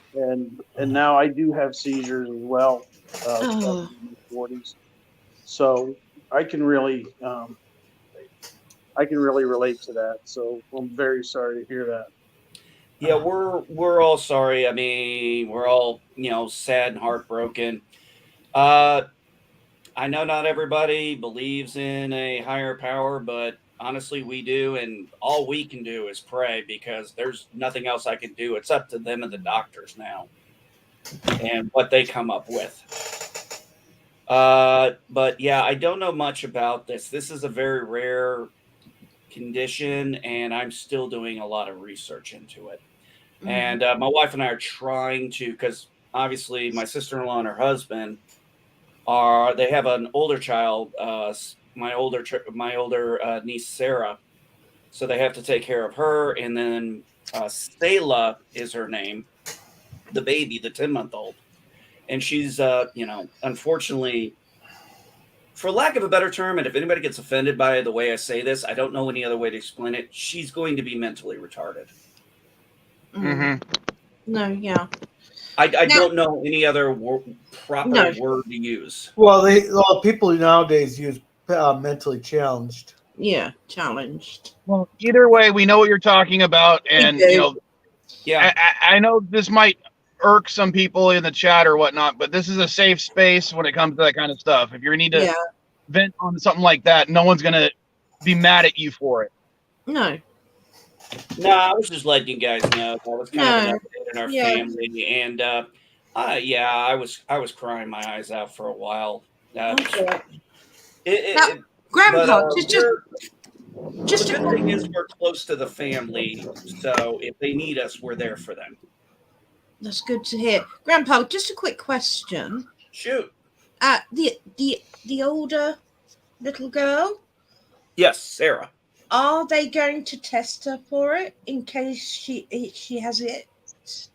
now I do have seizures as well. In my 40s. So I can really relate to that. So I'm very sorry to hear that. Yeah, we're all sorry. I mean, we're all, sad and heartbroken. I know not everybody believes in a higher power, but honestly, we do, and all we can do is pray because there's nothing else I can do. It's up to them and the doctors now and what they come up with. But yeah, I don't know much about this. This is a very rare condition, and I'm still doing a lot of research into it. Mm-hmm. And my wife and I are trying to, because obviously my sister-in-law and her husband they have an older child, my older niece Sarah, so they have to take care of her, and then Selah is her name, the baby, the 10-month-old, and she's unfortunately, for lack of a better term, and if anybody gets offended by the way I say this, I don't know any other way to explain it, she's going to be mentally retarded. Mm-hmm. No, yeah. I don't know any other proper word to use. Well, people nowadays use mentally challenged. Yeah, challenged. Well, either way, we know what you're talking about, and yeah, I know this might irk some people in the chat or whatnot, but this is a safe space when it comes to that kind of stuff. If you need to vent on something like that, no one's gonna be mad at you for it. No. No, I was just letting you guys know that was kind of an update in our family, and I was crying my eyes out for a while. Grandpa, just the good thing is we're close to the family, so if they need us, we're there for them. That's good to hear, Grandpa. Just a quick question. Shoot. The older little girl. Yes, Sarah. Are they going to test her for it in case she has it?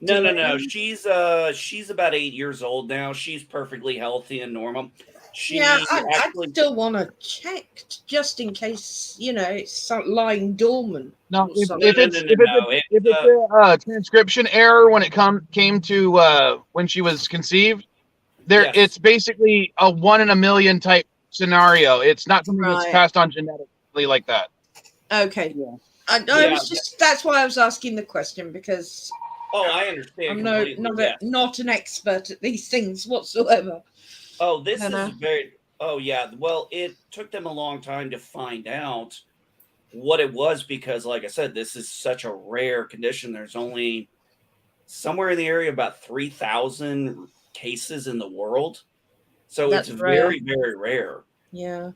No. She's about 8 years old now. She's perfectly healthy and normal. I still want to check just in case it's lying dormant. No, if it's a transcription error when it came to when she was conceived, it's basically a 1 in a million type scenario. It's not something that's passed on genetically like that. Okay. Yeah. I was that's why I was asking the question, because I understand. I'm not an expert at these things whatsoever. Oh, this is very. Oh, yeah. Well, it took them a long time to find out what it was because, like I said, this is such a rare condition. There's only somewhere in the area about 3,000 cases in the world, so it's very, very rare. Yeah.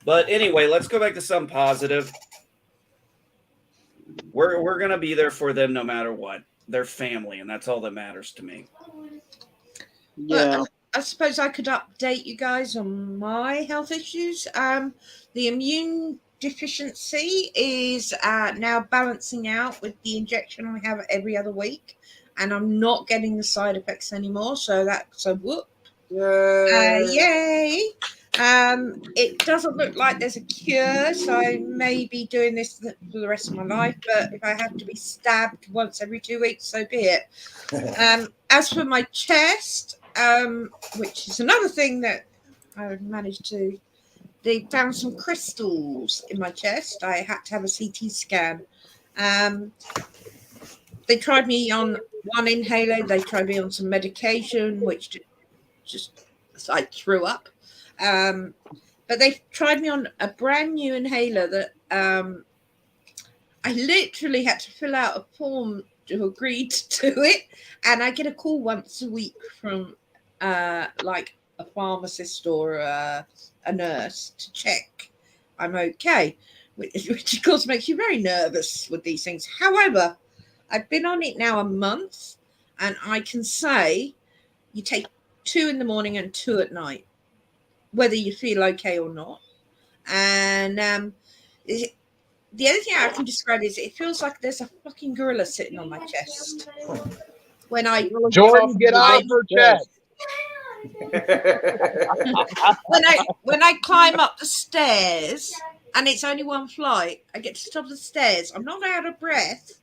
But anyway, let's go back to something positive. We're gonna be there for them no matter what. They're family, and that's all that matters to me. Yeah. Well, I suppose I could update you guys on my health issues. The immune deficiency is now balancing out with the injection I have every other week, and I'm not getting the side effects anymore. So that's a whoop. Yay! Yay! It doesn't look like there's a cure, so I may be doing this for the rest of my life. But if I have to be stabbed once every 2 weeks, so be it. As for my chest, which is another thing that I managed to, they found some crystals in my chest. I had to have a CT scan. They tried me on one inhaler. They tried me on some medication, which just I threw up. But they tried me on a brand new inhaler that I literally had to fill out a form to agree to it, and I get a call once a week from like a pharmacist or a nurse to check I'm okay, which of course makes you very nervous with these things. However, I've been on it now a month, and I can say you take 2 in the morning and 2 at night, whether you feel okay or not. And the other thing I can describe is it feels like there's a fucking gorilla sitting on my chest when I Jordan, get off her chest. when I climb up the stairs, and it's only one flight, I get to the top of the stairs. I'm not out of breath,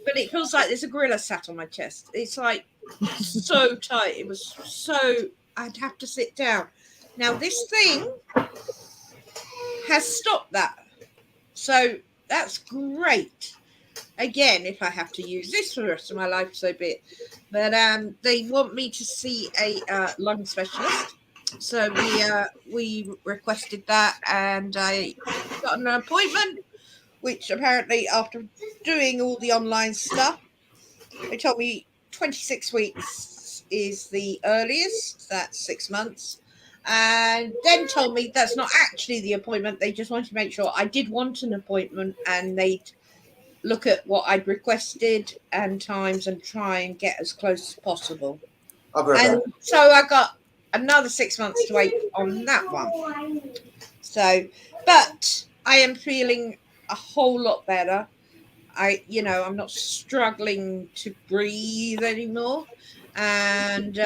but it feels like there's a gorilla sat on my chest. It's like so tight. It was so I'd have to sit down. Now this thing has stopped that, so that's great. Again, if I have to use this for the rest of my life, so be it. But they want me to see a lung specialist, so we requested that, and I got an appointment. Which apparently, after doing all the online stuff, they told me 26 weeks is the earliest. That's 6 months. And then told me that's not actually the appointment. They just wanted to make sure I did want an appointment, and they'd look at what I'd requested and times and try and get as close as possible. And so I got another 6 months to wait on that one. So, but I am feeling a whole lot better. I'm not struggling to breathe anymore. And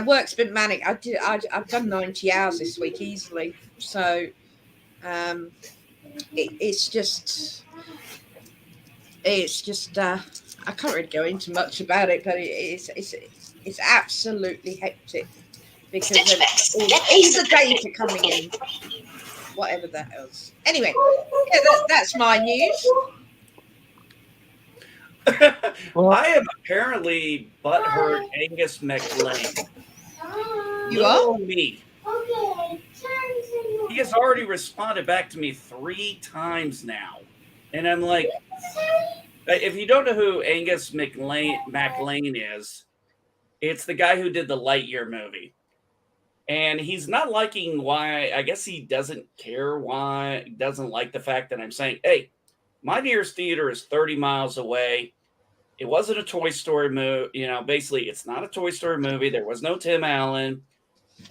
work's been manic. I've done 90 hours this week easily. So it's just I can't really go into much about it, but it's absolutely hectic because of all the data coming in, whatever that is. Anyway, that's my news. I am apparently butthurt Angus McLean. You are? Me. He has already responded back to me 3 times now. And I'm like, if you don't know who Angus McLean is, it's the guy who did the Lightyear movie. And he's not liking why, I guess he doesn't care why, he doesn't like the fact that I'm saying, hey, my nearest theater is 30 miles away. It wasn't a Toy Story movie. Basically, it's not a Toy Story movie. There was no Tim Allen.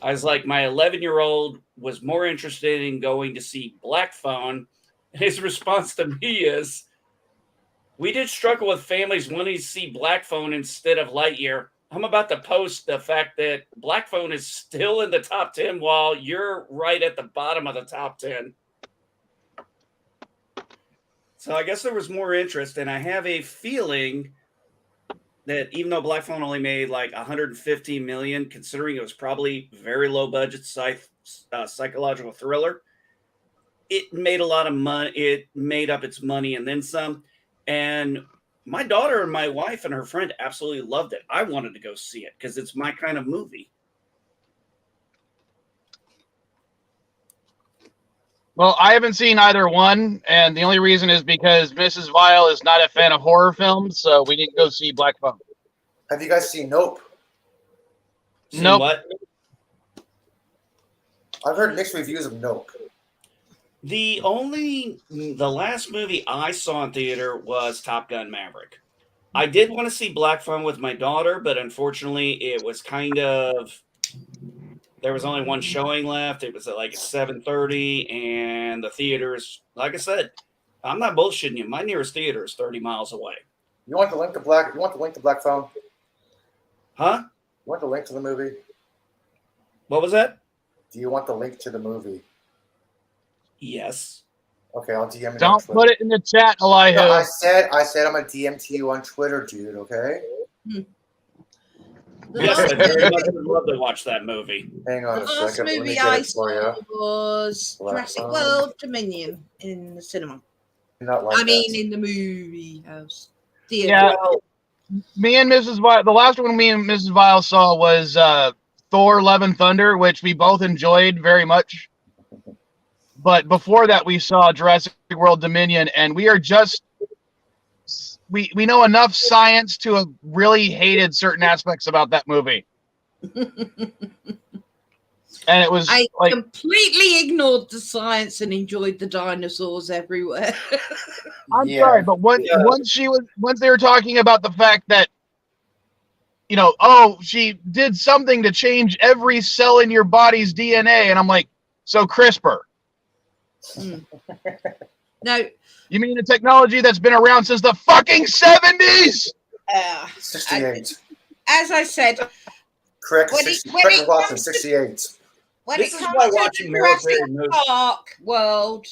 I was like, my 11-year-old was more interested in going to see Black Phone. And his response to me is, we did struggle with families wanting to see Black Phone instead of Lightyear. I'm about to post the fact that Black Phone is still in the top 10 while you're right at the bottom of the top 10. So I guess there was more interest, and I have a feeling that even though Black Phone only made like $115 million, considering it was probably very low budget psychological thriller, it made a lot of money. It made up its money and then some. And my daughter and my wife and her friend absolutely loved it. I wanted to go see it because it's my kind of movie. Well, I haven't seen either one, and the only reason is because Mrs. Vile is not a fan of horror films, so we didn't go see Black Phone. Have you guys seen Nope? Nope. What? I've heard mixed reviews of Nope. The last movie I saw in theater was Top Gun Maverick. I did want to see Black Phone with my daughter, but unfortunately it was there was only one showing left. It was at like 7:30, and the theaters, like I said, I'm not bullshitting you. My nearest theater is 30 miles away. You want the link to Black? You want the link to Black Phone? Huh? You want the link to the movie? What was that? Do you want the link to the movie? Yes. Okay, I'll DM you on Don't Twitter. put it in the chat, Elihu. No, I said I'm gonna DM to you on Twitter, dude. Okay. Yes, I very much would love to watch that movie. Hang on The a last second. Let me movie get I it for saw you. was Black Jurassic Phone. World Dominion in the cinema. Not like I mean, that. in the movie house. Theater. Yeah. Well, Me and Mrs. Vile, the last one me and Mrs. Vile saw was Thor: Love and Thunder, which we both enjoyed very much. But before that, we saw Jurassic World Dominion, and we are just we know enough science to have really hated certain aspects about that movie. And it was I like, completely ignored the science and enjoyed the dinosaurs everywhere. I'm Yeah. sorry, but once they were talking about the fact that, you know, oh, she did something to change every cell in your body's DNA, and I'm like, so CRISPR. No, You mean the technology that's been around since the fucking 70s? 68. As I said, Correct. When Correct, it Watson. comes to- 68. when This it is comes why to watching the Jurassic military movies. Park world,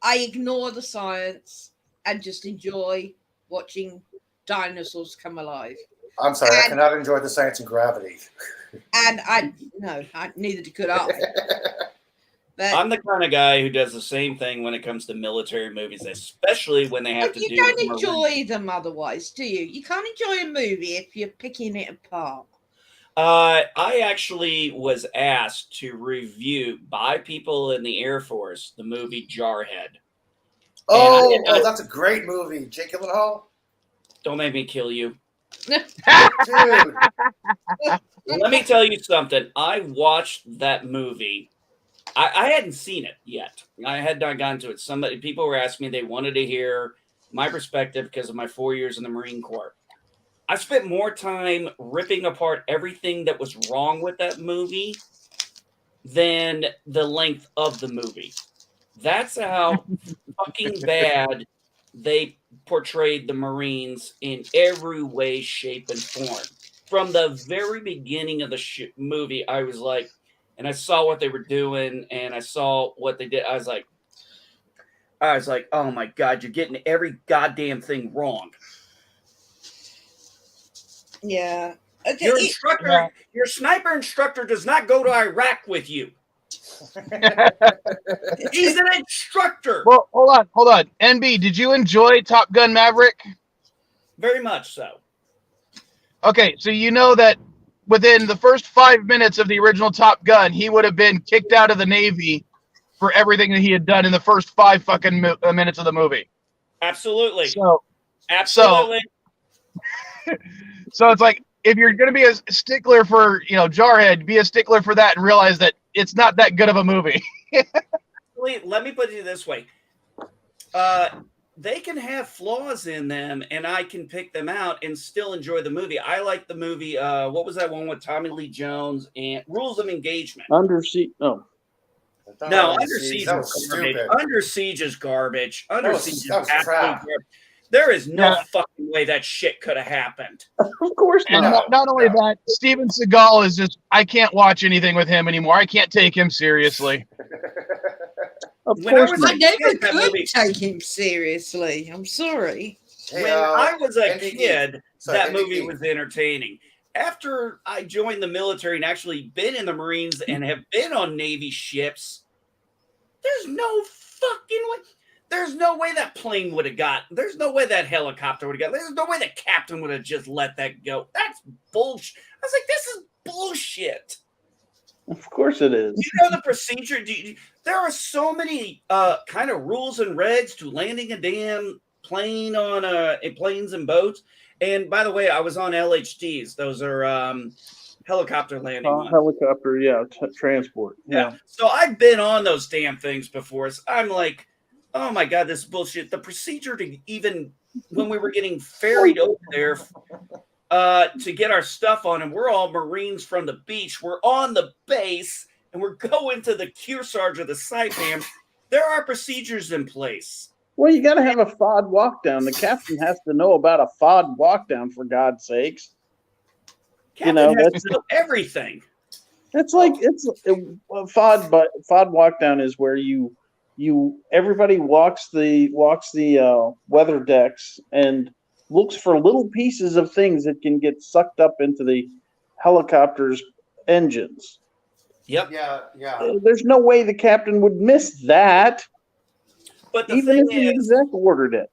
I ignore the science and just enjoy watching dinosaurs come alive. I'm sorry. I And- cannot enjoy the science and gravity. And neither could I. But I'm the kind of guy who does the same thing when it comes to military movies, especially when they have but to you do don't with enjoy them otherwise, do you? You can't enjoy a movie if you're picking it apart. I actually was asked to review by people in the Air Force the movie Jarhead. Oh, that's a great movie. Jake Gyllenhaal? Don't make me kill you. Dude. Let me tell you something. I watched that movie. I hadn't seen it yet. I had not gotten to it. People were asking me, they wanted to hear my perspective because of my 4 years in the Marine Corps. I spent more time ripping apart everything that was wrong with that movie than the length of the movie. That's how fucking bad they portrayed the Marines in every way, shape, and form. From the very beginning of the movie, I was like, and I saw what they were doing, and I saw what they did. I was like, oh my God, you're getting every goddamn thing wrong. Yeah. Okay. Your instructor, your sniper instructor does not go to Iraq with you. He's an instructor. Well, hold on. NB, did you enjoy Top Gun Maverick? Very much so. Okay, so you know that within the first 5 minutes of the original Top Gun, he would have been kicked out of the Navy for everything that he had done in the first 5 fucking minutes of the movie. Absolutely. Absolutely. So it's like, if you're going to be a stickler for, Jarhead, be a stickler for that and realize that it's not that good of a movie. Let me put it this way. They can have flaws in them, and I can pick them out and still enjoy the movie. I like the movie. What was that one with Tommy Lee Jones and Rules of Engagement? Under Siege. Oh. No, Under Siege That was is garbage. stupid. Under Siege is garbage. Under Siege is that was absolute crap. garbage. There is no fucking way that shit could have happened. Of course And not. not only that, Steven Seagal is just, I can't watch anything with him anymore. I can't take him seriously. Of When I course was not. I never kid, that could movie- take him seriously. I'm sorry. Hey, When I was a NDE. kid, Sorry, that NDE. movie was entertaining. After I joined the military and actually been in the Marines and have been on Navy ships, there's no fucking way. There's no way that plane would have got. There's no way that helicopter would have got. There's no way the captain would have just let that go. That's bullshit. I was like, this is bullshit. Of course it is. You know the procedure. There are so many kind of rules and regs to landing a damn plane on planes and boats. And by the way, I was on LHDs. Those are helicopter landing ones. Helicopter, yeah, transport. Yeah. So I've been on those damn things before. So I'm like, oh my God, this is bullshit. The procedure to even when we were getting ferried over there to get our stuff on, and we're all Marines from the beach. We're on the base, and we're going to the Kearsarge or the Saipan. There are procedures in place. Well, you got to have a FOD walk down. The captain has to know about a FOD walk down, for God's sakes. Captain has to know everything. It's like FOD, but FOD walk down is where everybody walks the weather decks and looks for little pieces of things that can get sucked up into the helicopter's engines. Yep. Yeah. There's no way the captain would miss that. But even if the exec ordered it.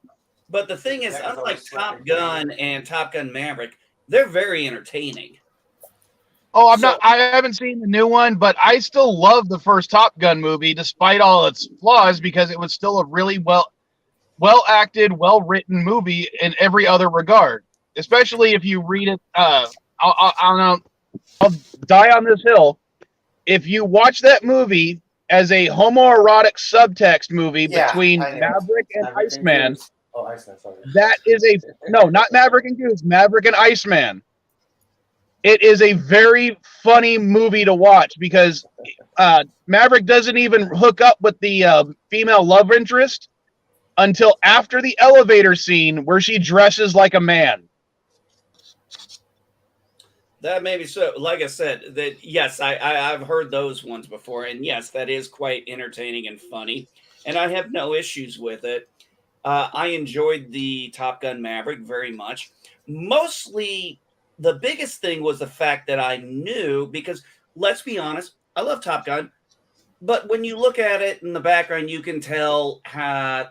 But the thing is, unlike Top Gun and Top Gun Maverick, they're very entertaining. Oh, I haven't seen the new one, but I still love the first Top Gun movie, despite all its flaws, because it was still a really well acted, well written movie in every other regard. Especially if you read it. I'll die on this hill. If you watch that movie as a homoerotic subtext movie between Maverick and Iceman. Oh, Iceman, sorry. That is not Maverick and Goose, Maverick and Iceman. It is a very funny movie to watch because Maverick doesn't even hook up with the female love interest until after the elevator scene where she dresses like a man. That may be so. Like I said, that yes, I've heard those ones before, and yes, that is quite entertaining and funny, and I have no issues with it. I enjoyed the Top Gun Maverick very much. Mostly, the biggest thing was the fact that I knew, because let's be honest, I love Top Gun, but when you look at it in the background, you can tell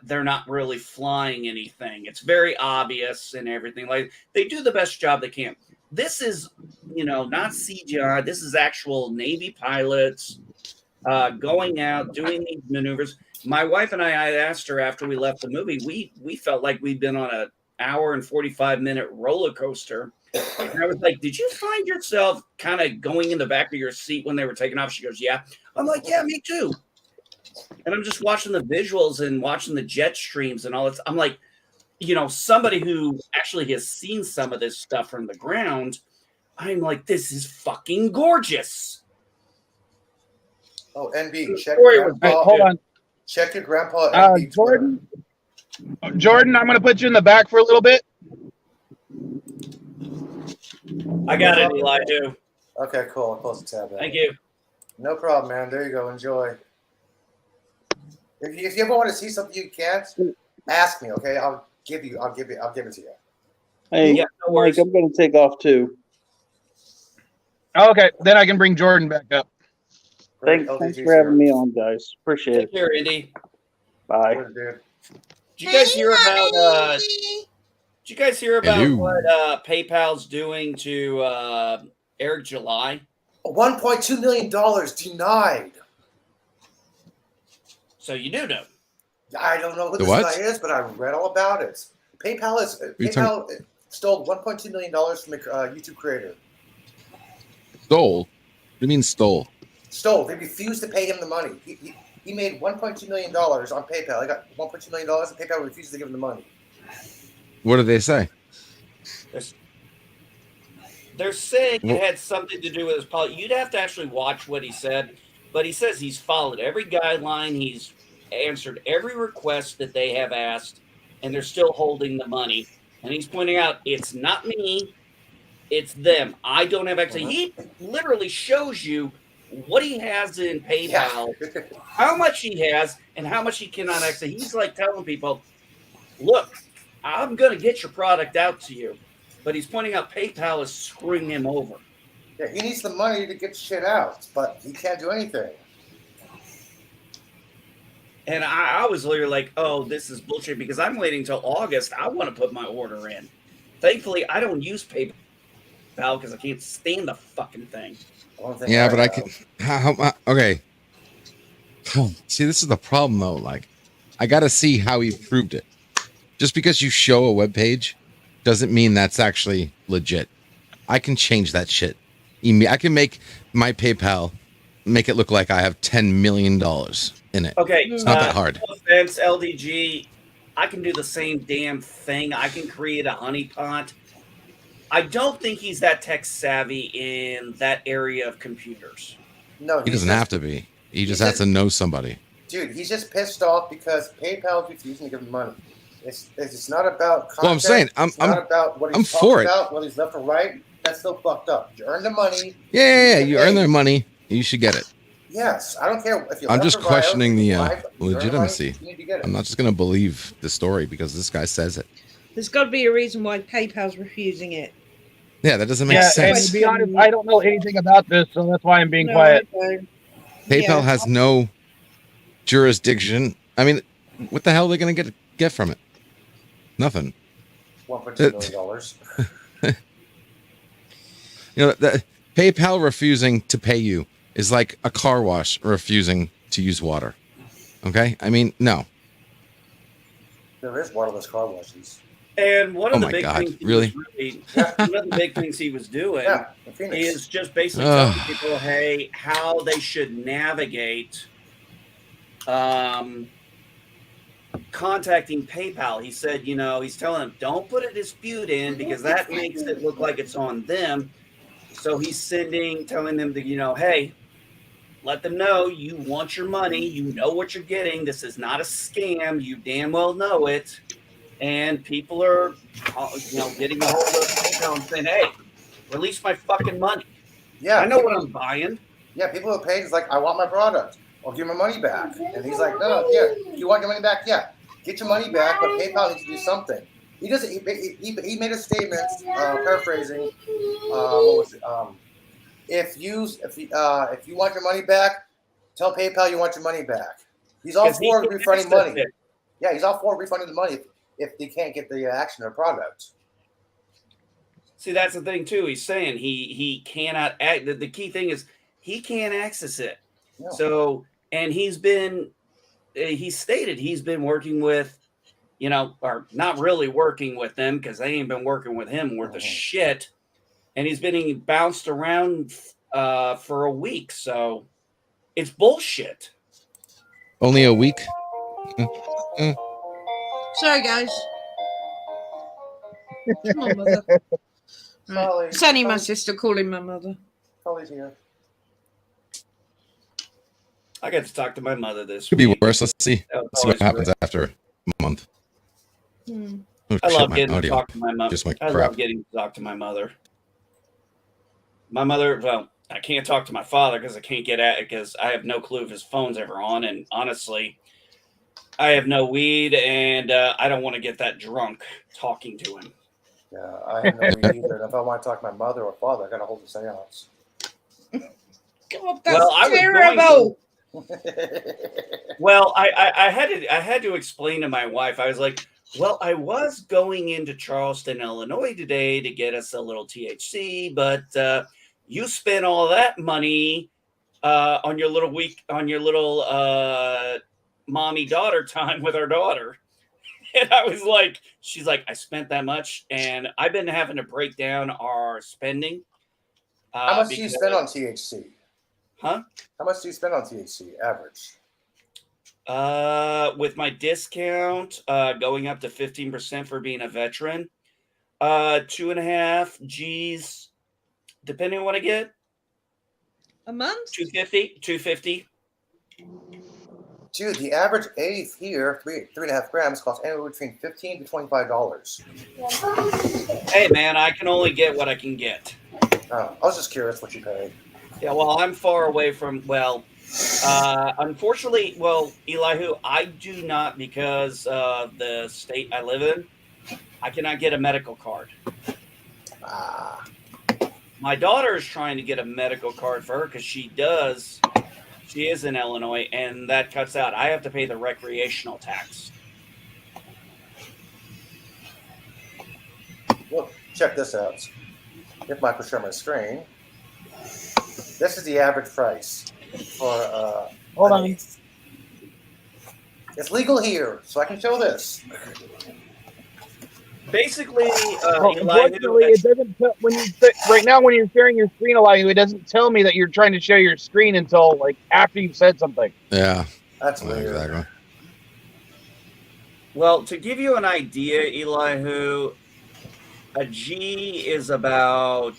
they're not really flying anything. It's very obvious and everything. Like, they do the best job they can. This is, not CGI. This is actual Navy pilots going out, doing these maneuvers. My wife and I asked her after we left the movie, we felt like we'd been on an hour and 45-minute roller coaster. And I was like, did you find yourself kind of going in the back of your seat when they were taking off? She goes, yeah. I'm like, yeah, me too. And I'm just watching the visuals and watching the jet streams and all that. I'm like, somebody who actually has seen some of this stuff from the ground, I'm like, this is fucking gorgeous. Oh, NB, hold on. Check your grandpa. Jordan, I'm going to put you in the back for a little bit. I got it, Eli. I do. Okay, cool. I'll close the tab. Thank you. No problem, man. There you go. Enjoy. If you ever want to see something you can't, ask me. Okay, I'll give it to you. Hey, yeah, no Mike, I'm going to take off too. Okay, then I can bring Jordan back up. Thanks for having me on, guys. Appreciate it. Take care, Indy. Bye. Dude. Did you guys hear about? Did you guys hear about what PayPal's doing to Eric July? $1.2 million denied. So you do know. I don't know who this guy is, but I read all about it. PayPal stole $1.2 million from a YouTube creator. Stole? What do you mean stole? Stole. They refused to pay him the money. He made $1.2 million on PayPal. I got $1.2 million, and PayPal refused to give him the money. What did they say? They're saying it had something to do with his policy. You'd have to actually watch what he said, but he says he's followed every guideline. He's answered every request that they have asked, and they're still holding the money. And he's pointing out, it's not me, it's them. I don't have access. He literally shows you what he has in PayPal, how much he has, and how much he cannot access. He's like telling people, look, I'm going to get your product out to you. But he's pointing out PayPal is screwing him over. Yeah, he needs the money to get shit out, but he can't do anything. And I was literally like, oh, this is bullshit, because I'm waiting until August. I want to put my order in. Thankfully, I don't use PayPal because I can't stand the fucking thing. Yeah, but I can. Okay. See, this is the problem, though. Like, I got to see how he proved it. Just because you show a web page doesn't mean that's actually legit. I can change that shit. I can make my PayPal make it look like I have $10 million in it. Okay, it's not that hard. No offense, LDG. I can do the same damn thing. I can create a honeypot. I don't think he's that tech savvy in that area of computers. No, he doesn't have to be. He just has to know somebody. Dude, he's just pissed off because PayPal is refusing to give him money. It's not about content. Well, I'm saying it's not about what he's for talking about, whether he's left or right. That's still fucked up. You earn the money. Yeah. You earn their money. You should get it. Yes, I don't care if you're. I'm just questioning the legitimacy. You need to get it. I'm not just going to believe the story because this guy says it. There's got to be a reason why PayPal's refusing it. Yeah, that doesn't make And sense. to be honest, I don't know anything about this, so that's why I'm being quiet. PayPal has no jurisdiction. I mean, what the hell are they going to get from it? Nothing. $1.2 million. The PayPal refusing to pay you is like a car wash refusing to use water. Okay? I mean, no. There is waterless car washes. And one of the big God, things really? one of the big things he was doing is just basically telling people, hey, how they should navigate contacting PayPal. He said, he's telling them, don't put a dispute in because that makes it look like it's on them. So he's telling them to, hey, let them know you want your money. You know what you're getting. This is not a scam. You damn well know it. And people are, getting a hold of PayPal and saying, hey, release my fucking money. Yeah. I know what I'm buying. Yeah, people are paying. It's like, I want my product. Or give my money back. And he's like, no, yeah. You want your money back? Yeah. Get your money back, but PayPal needs to do something. He doesn't. He made a statement, paraphrasing. What was it? If you want your money back, tell PayPal you want your money back. He's all for refunding money. Yeah, he's all for refunding the money if they can't get the action or product. See, that's the thing too. He's saying he cannot act. The key thing is he can't access it. No. So, and he stated he's been working with, or not really working with them because they ain't been working with him worth of shit. And he's been bounced around for a week. So it's bullshit. Only a week? Sorry, guys. Come on, mother. Right. It's only my sister calling my mother. Holly's here. I got to talk to my mother this week. Could be worse. Let's see what happens after a month. Hmm. Oh, I love getting to talk to my mother. I love getting to talk to my mother. My mother, well, I can't talk to my father because I can't get at it because I have no clue if his phone's ever on. And honestly, I have no weed and I don't want to get that drunk talking to him. Yeah, I have no weed either. And if I want to talk to my mother or father, I got to hold a seance. God, that's terrible. Well, I had to explain to my wife. I was like, well, I was going into Charleston, Illinois today to get us a little THC, but you spent all that money on your little mommy-daughter time with our daughter. And I was like, she's like, I spent that much, and I've been having to break down our spending. How much do you spend on THC? Huh? How much do you spend on THC average? With my discount, going up to 15% for being a veteran, 2.5 G's, depending on what I get. A month? 250. Dude, the average eighth here, 3.5 grams, costs anywhere between $15 to $25. Hey, man, I can only get what I can get. Oh, I was just curious what you paid. Yeah, well, I'm far away from, unfortunately, Elihu, I do not, because of the state I live in, I cannot get a medical card. My daughter is trying to get a medical card for her because she is in Illinois, and that cuts out. I have to pay the recreational tax. Well, check this out. If I could share my screen, this is the average price for. Hold on. It's legal here, so I can show this. Basically, unfortunately, it doesn't. Right now, when you're sharing your screen, Elihu, it doesn't tell me that you're trying to share your screen until after you've said something. Yeah, that's weird. Exactly. Well, to give you an idea, Elihu, a G is about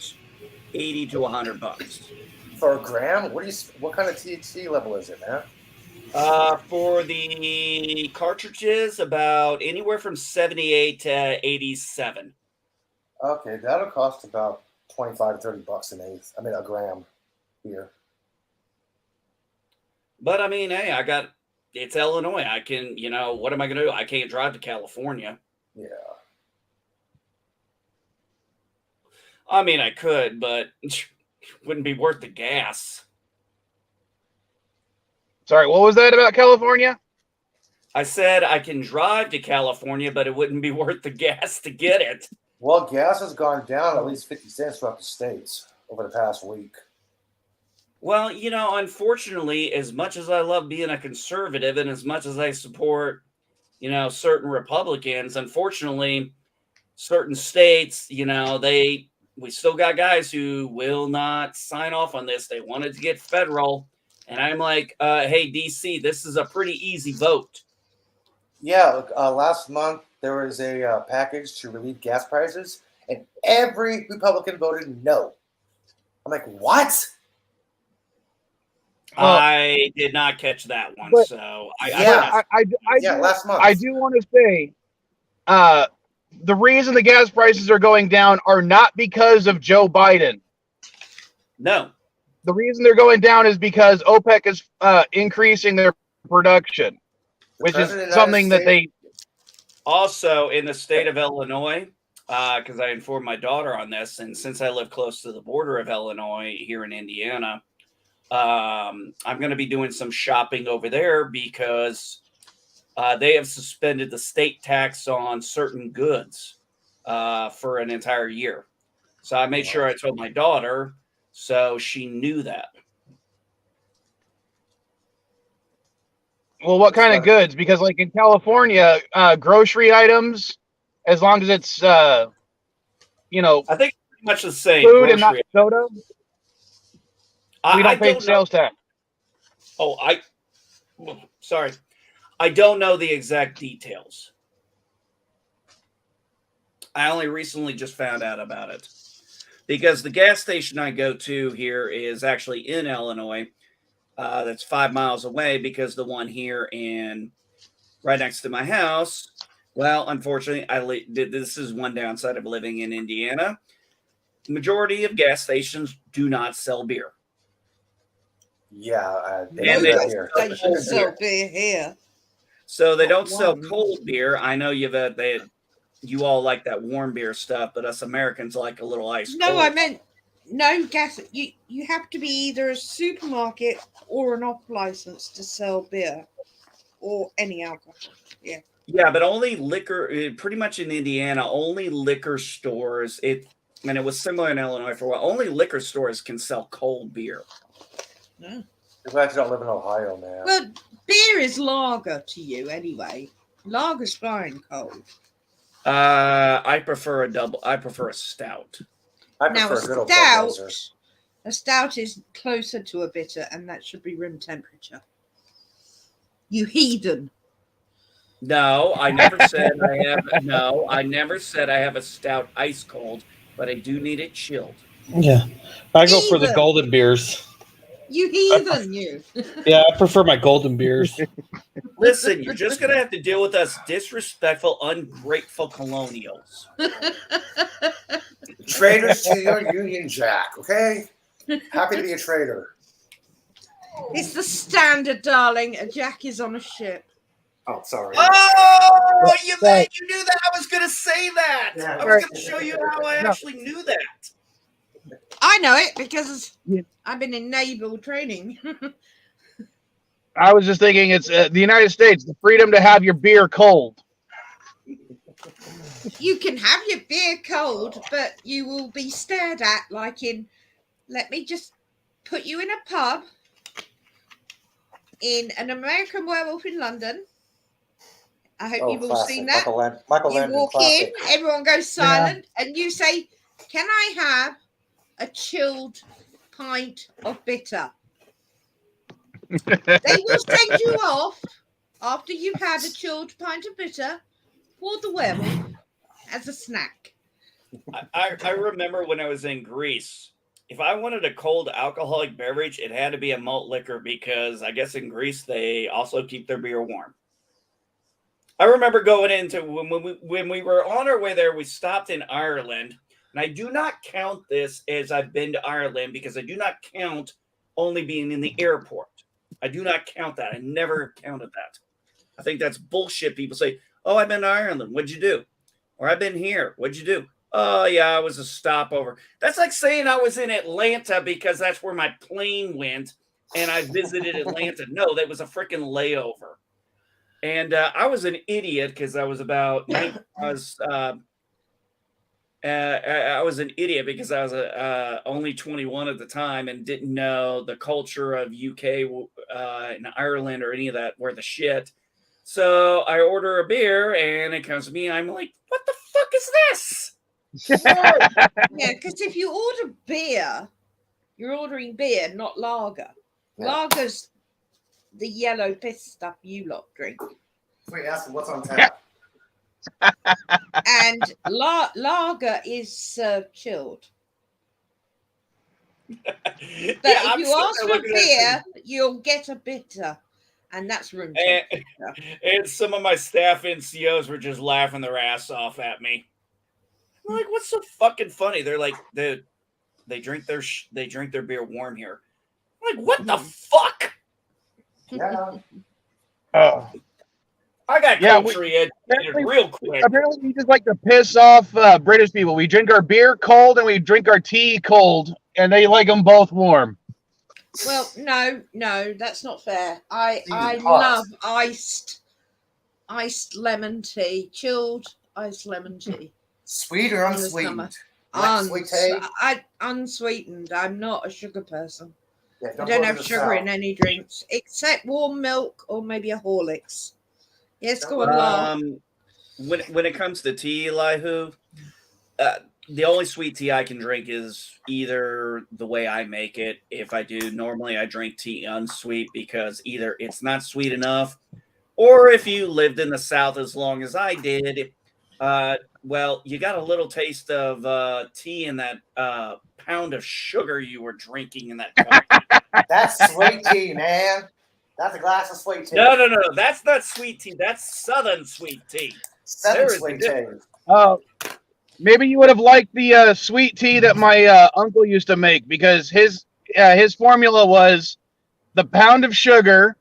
$80 to $100 for a gram. What kind of THC level is it, man? For the cartridges, about anywhere from 78 to 87. Okay, that'll cost about 25 to $30 an eighth. I mean, a gram here. But I mean, hey, it's Illinois. I can, what am I going to do? I can't drive to California. Yeah. I mean, I could, but it wouldn't be worth the gas. Sorry, what was that about California? I said I can drive to California, but it wouldn't be worth the gas to get it. Well, gas has gone down at least 50 cents throughout the states over the past week. Well, unfortunately, as much as I love being a conservative and as much as I support, certain Republicans, unfortunately, certain states, we still got guys who will not sign off on this. They wanted to get federal. And I'm like, hey, DC, this is a pretty easy vote. Yeah, last month there was a package to relieve gas prices, and every Republican voted no. I'm like, what? I did not catch that one. But, so last month. I do want to say, the reason the gas prices are going down are not because of Joe Biden. No. The reason they're going down is because OPEC is increasing their production, which is something that they... Also, in the state of Illinois, because I informed my daughter on this, and since I live close to the border of Illinois here in Indiana, I'm going to be doing some shopping over there because they have suspended the state tax on certain goods for an entire year. So I made sure I told my daughter so she knew that. Well, what kind of goods? Because like in California, grocery items, as long as it's, I think pretty much the same. Food and not soda. We don't pay sales tax. Oh, sorry. I don't know the exact details. I only recently just found out about it. Because the gas station I go to here is actually in Illinois. That's 5 miles away because the one here right next to my house, well, unfortunately, this is one downside of living in Indiana. The majority of gas stations do not sell beer. Yeah, and they don't sell beer here. So they don't sell cold beer. I know you all like that warm beer stuff, but us Americans like a little ice. No, cold. I meant no gas. You have to be either a supermarket or an off license to sell beer or any alcohol. Yeah. Yeah, but only liquor. Pretty much in Indiana, only liquor stores. And it was similar in Illinois for a while. Only liquor stores can sell cold beer. No. I'm glad you don't live in Ohio, man. Well, beer is lager to you anyway. Lager's fine cold. I prefer a double. I prefer a stout. I Now prefer a stout is closer to a bitter, and that should be room temperature. You heathen. No, I never said I have. No, I never said I have a stout ice cold, but I do need it chilled. Yeah, I go for the golden beers. You heathen, you. Yeah, I prefer my golden beers. Listen, you're just going to have to deal with us disrespectful, ungrateful colonials. Traders to your Union Jack, okay? Happy to be a trader. It's the standard, darling. A Jack is on a ship. Oh, sorry. Oh, you knew that. I was going to say that. Yeah. I was going to show you how I actually knew that. I know it because I've been in naval training. I was just thinking it's the United States, the freedom to have your beer cold. You can have your beer cold, but you will be stared at like let me just put you in a pub in an American Werewolf in London. I hope you've all seen that. Michael you Landon, walk classic. in, everyone goes silent, and you say, "Can I have a chilled pint of bitter?" They will send you off after you've had a chilled pint of bitter for the werewolf as a snack. I remember when I was in Greece, if I wanted a cold alcoholic beverage, it had to be a malt liquor because I guess in Greece they also keep their beer warm. I remember going into when we were on our way there, we stopped in Ireland, and I do not count this as I've been to Ireland because I do not count only being in the airport. I do not count that. I never counted that. I think that's bullshit. People say, "Oh, I've been to Ireland. What'd you do?" Or "I've been here. What'd you do?" "Oh, yeah, I was a stopover." That's like saying I was in Atlanta because that's where my plane went, and I visited Atlanta. No, that was a freaking layover. And I was an idiot because I was about I was an idiot because I was only 21 at the time and didn't know the culture of UK and Ireland or any of that were the shit. So I order a beer and it comes to me. I'm like, what the fuck is this? Yeah, because if you order beer, you're ordering beer, not lager. Yeah. Lager's the yellow piss stuff you lot drink. Wait, ask them what's on tap. And lager is served chilled. But if you ask for beer, you'll get a bitter, and that's room temperature. And some of my staff NCOs were just laughing their ass off at me. I'm like, what's so fucking funny? They're like, they drink their beer warm here. I'm like, what the fuck? Yeah. Oh. I got culturally educated real quick. Apparently, we just like to piss off British people. We drink our beer cold and we drink our tea cold, and they like them both warm. Well, no, that's not fair. I love iced lemon tea, chilled iced lemon tea. Sweet or unsweetened? Unsweetened. I'm not a sugar person. Yeah, I don't have sugar in any drinks except warm milk or maybe a Horlicks. Yes, go on. When it comes to tea, Elihu, the only sweet tea I can drink is either the way I make it. If I do, normally I drink tea unsweet because either it's not sweet enough, or if you lived in the South as long as I did, well, you got a little taste of tea in that pound of sugar you were drinking in that cup. That's sweet tea, man. That's a glass of sweet tea. No. That's not sweet tea. That's Southern sweet tea. Southern sweet tea. Oh, maybe you would have liked the sweet tea that my uncle used to make because his formula was the pound of sugar,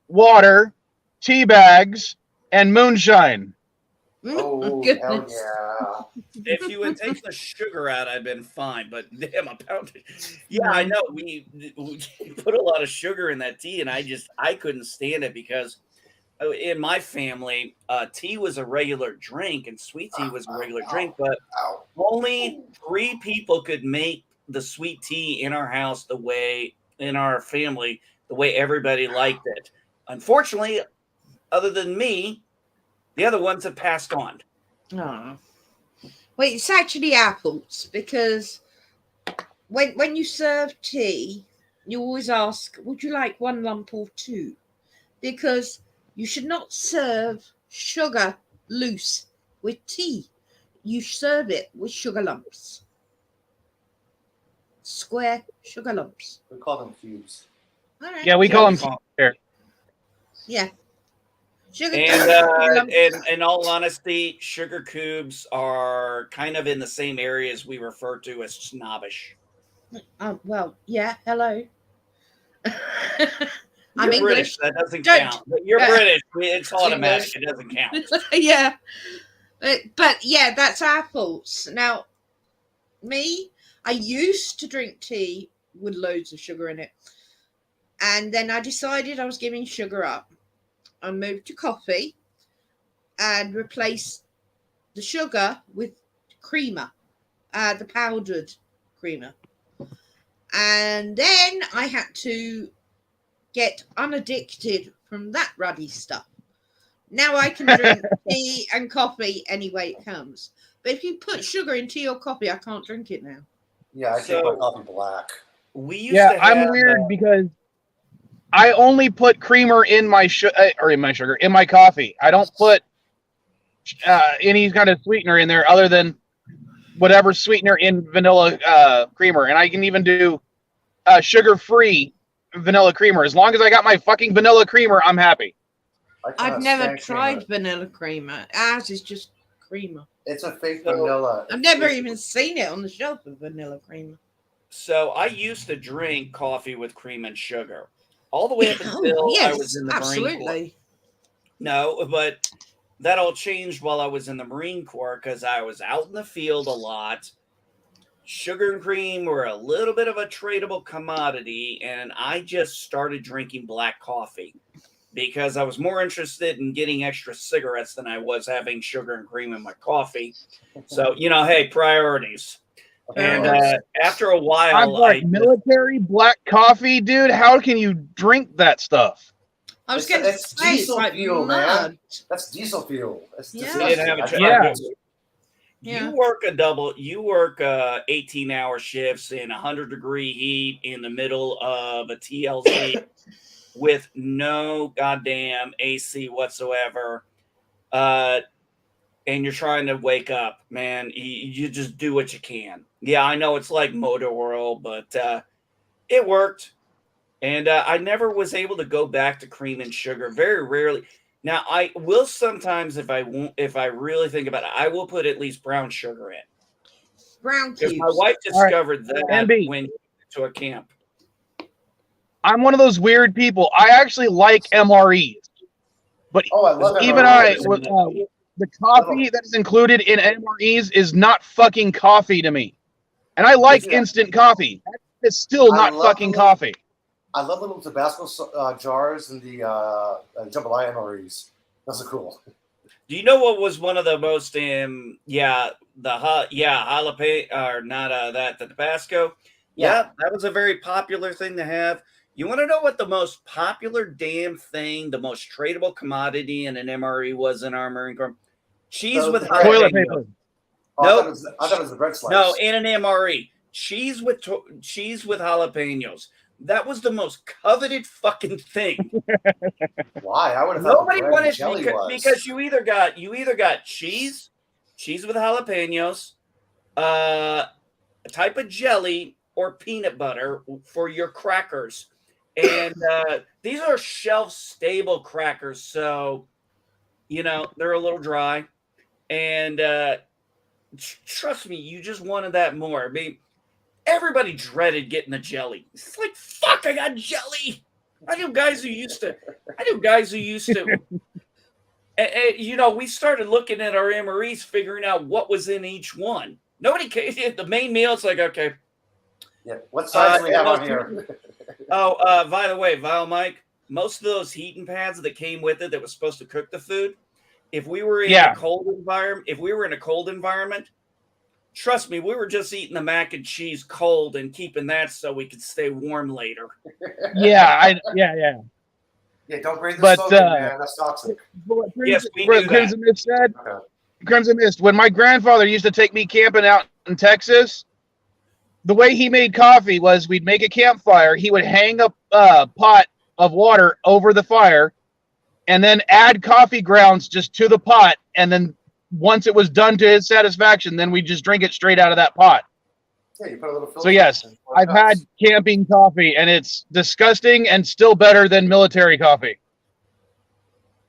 water, tea bags, and moonshine. Oh, hell yeah. If you would take the sugar out, I'd been fine. But damn, a pound. Yeah, I know. We put a lot of sugar in that tea, and I couldn't stand it because in my family, tea was a regular drink, and sweet tea was a regular drink. But only 3 people could make the sweet tea in our house in our family, the way everybody liked it. Unfortunately, other than me, the other ones have passed on. Oh. Well, it's actually apples because when you serve tea, you always ask, would you like 1 lump or 2? Because you should not serve sugar loose with tea. You serve it with sugar lumps. Square sugar lumps. We call them cubes. All right. Yeah, we call them here. Yeah. Sugar and in all honesty, sugar cubes are kind of in the same area as we refer to as snobbish. Well, yeah, hello. I'm English. British, that doesn't count. But you're British. It's automatic. It doesn't count. Yeah. But yeah, that's apples. Now, I used to drink tea with loads of sugar in it. And then I decided I was giving sugar up. I moved to coffee and replaced the sugar with creamer, the powdered creamer. And then I had to get unaddicted from that ruddy stuff. Now I can drink tea and coffee any way it comes. But if you put sugar in tea or coffee, I can't drink it now. Yeah, I take my coffee black. We used to have, I'm weird because I only put creamer in my in my coffee. I don't put any kind of sweetener in there other than whatever sweetener in vanilla creamer, and I can even do sugar-free vanilla creamer. As long as I got my fucking vanilla creamer, I'm happy. I've never tried vanilla creamer. Ours is just creamer. It's a fake vanilla. I've never even seen it on the shelf of vanilla creamer. So I used to drink coffee with cream and sugar all the way up until I was in the Marine Corps. No, but that all changed while I was in the Marine Corps because I was out in the field a lot. Sugar and cream were a little bit of a tradable commodity, and I just started drinking black coffee because I was more interested in getting extra cigarettes than I was having sugar and cream in my coffee. So, hey, priorities. And after a while, military black coffee, dude. How can you drink that stuff? I was going to say diesel fuel, man. That's diesel fuel. You work 18-hour shifts in 100-degree heat in the middle of a TLC with no goddamn AC whatsoever. And you're trying to wake up, man. You just do what you can. Yeah, I know it's like motor oil, but it worked. And I never was able to go back to cream and sugar. Very rarely. Now, I will sometimes, if I really think about it, I will put at least brown sugar in. Brown cubes. Because my wife discovered that NB. when to a camp. I'm one of those weird people. I actually like MREs, but I love even MREs. The coffee that is included in MREs is not fucking coffee to me, and I like instant coffee. It's still not fucking coffee. I love little Tabasco jars and the jambalaya MREs. Those are cool. Do you know what was one of the most jalapeno or not the Tabasco? Yeah, that was a very popular thing to have. You want to know what the most popular damn thing, the most tradable commodity in an MRE was in our Marine Corps? Cheese with toilet paper. No, I thought it was the bread slice. No, in an MRE, cheese with jalapenos. That was the most coveted fucking thing. Why? I would have thought nobody wanted because you either got cheese with jalapenos, a type of jelly, or peanut butter for your crackers. And these are shelf-stable crackers, so, they're a little dry. And trust me, you just wanted that more. I mean, everybody dreaded getting the jelly. It's like, fuck, I got jelly. I knew guys who used to. And, we started looking at our MREs, figuring out what was in each one. Nobody came. The main meal, it's like, okay. Yeah. What size do we have on here? By the way, Vile Mike, most of those heating pads that came with it that was supposed to cook the food, if we were in a cold environment, trust me, we were just eating the mac and cheese cold and keeping that so we could stay warm later. Yeah, don't breathe the smoke, man. That's toxic. Yes, we knew Crimson Mist said. Okay. Crimson Mist. When my grandfather used to take me camping out in Texas, the way he made coffee was we'd make a campfire. He would hang a pot of water over the fire, and then add coffee grounds just to the pot, and then once it was done to his satisfaction, then we just drink it straight out of that pot. Yeah, you put a little filter. So yes, I've had camping coffee, and it's disgusting and still better than military coffee.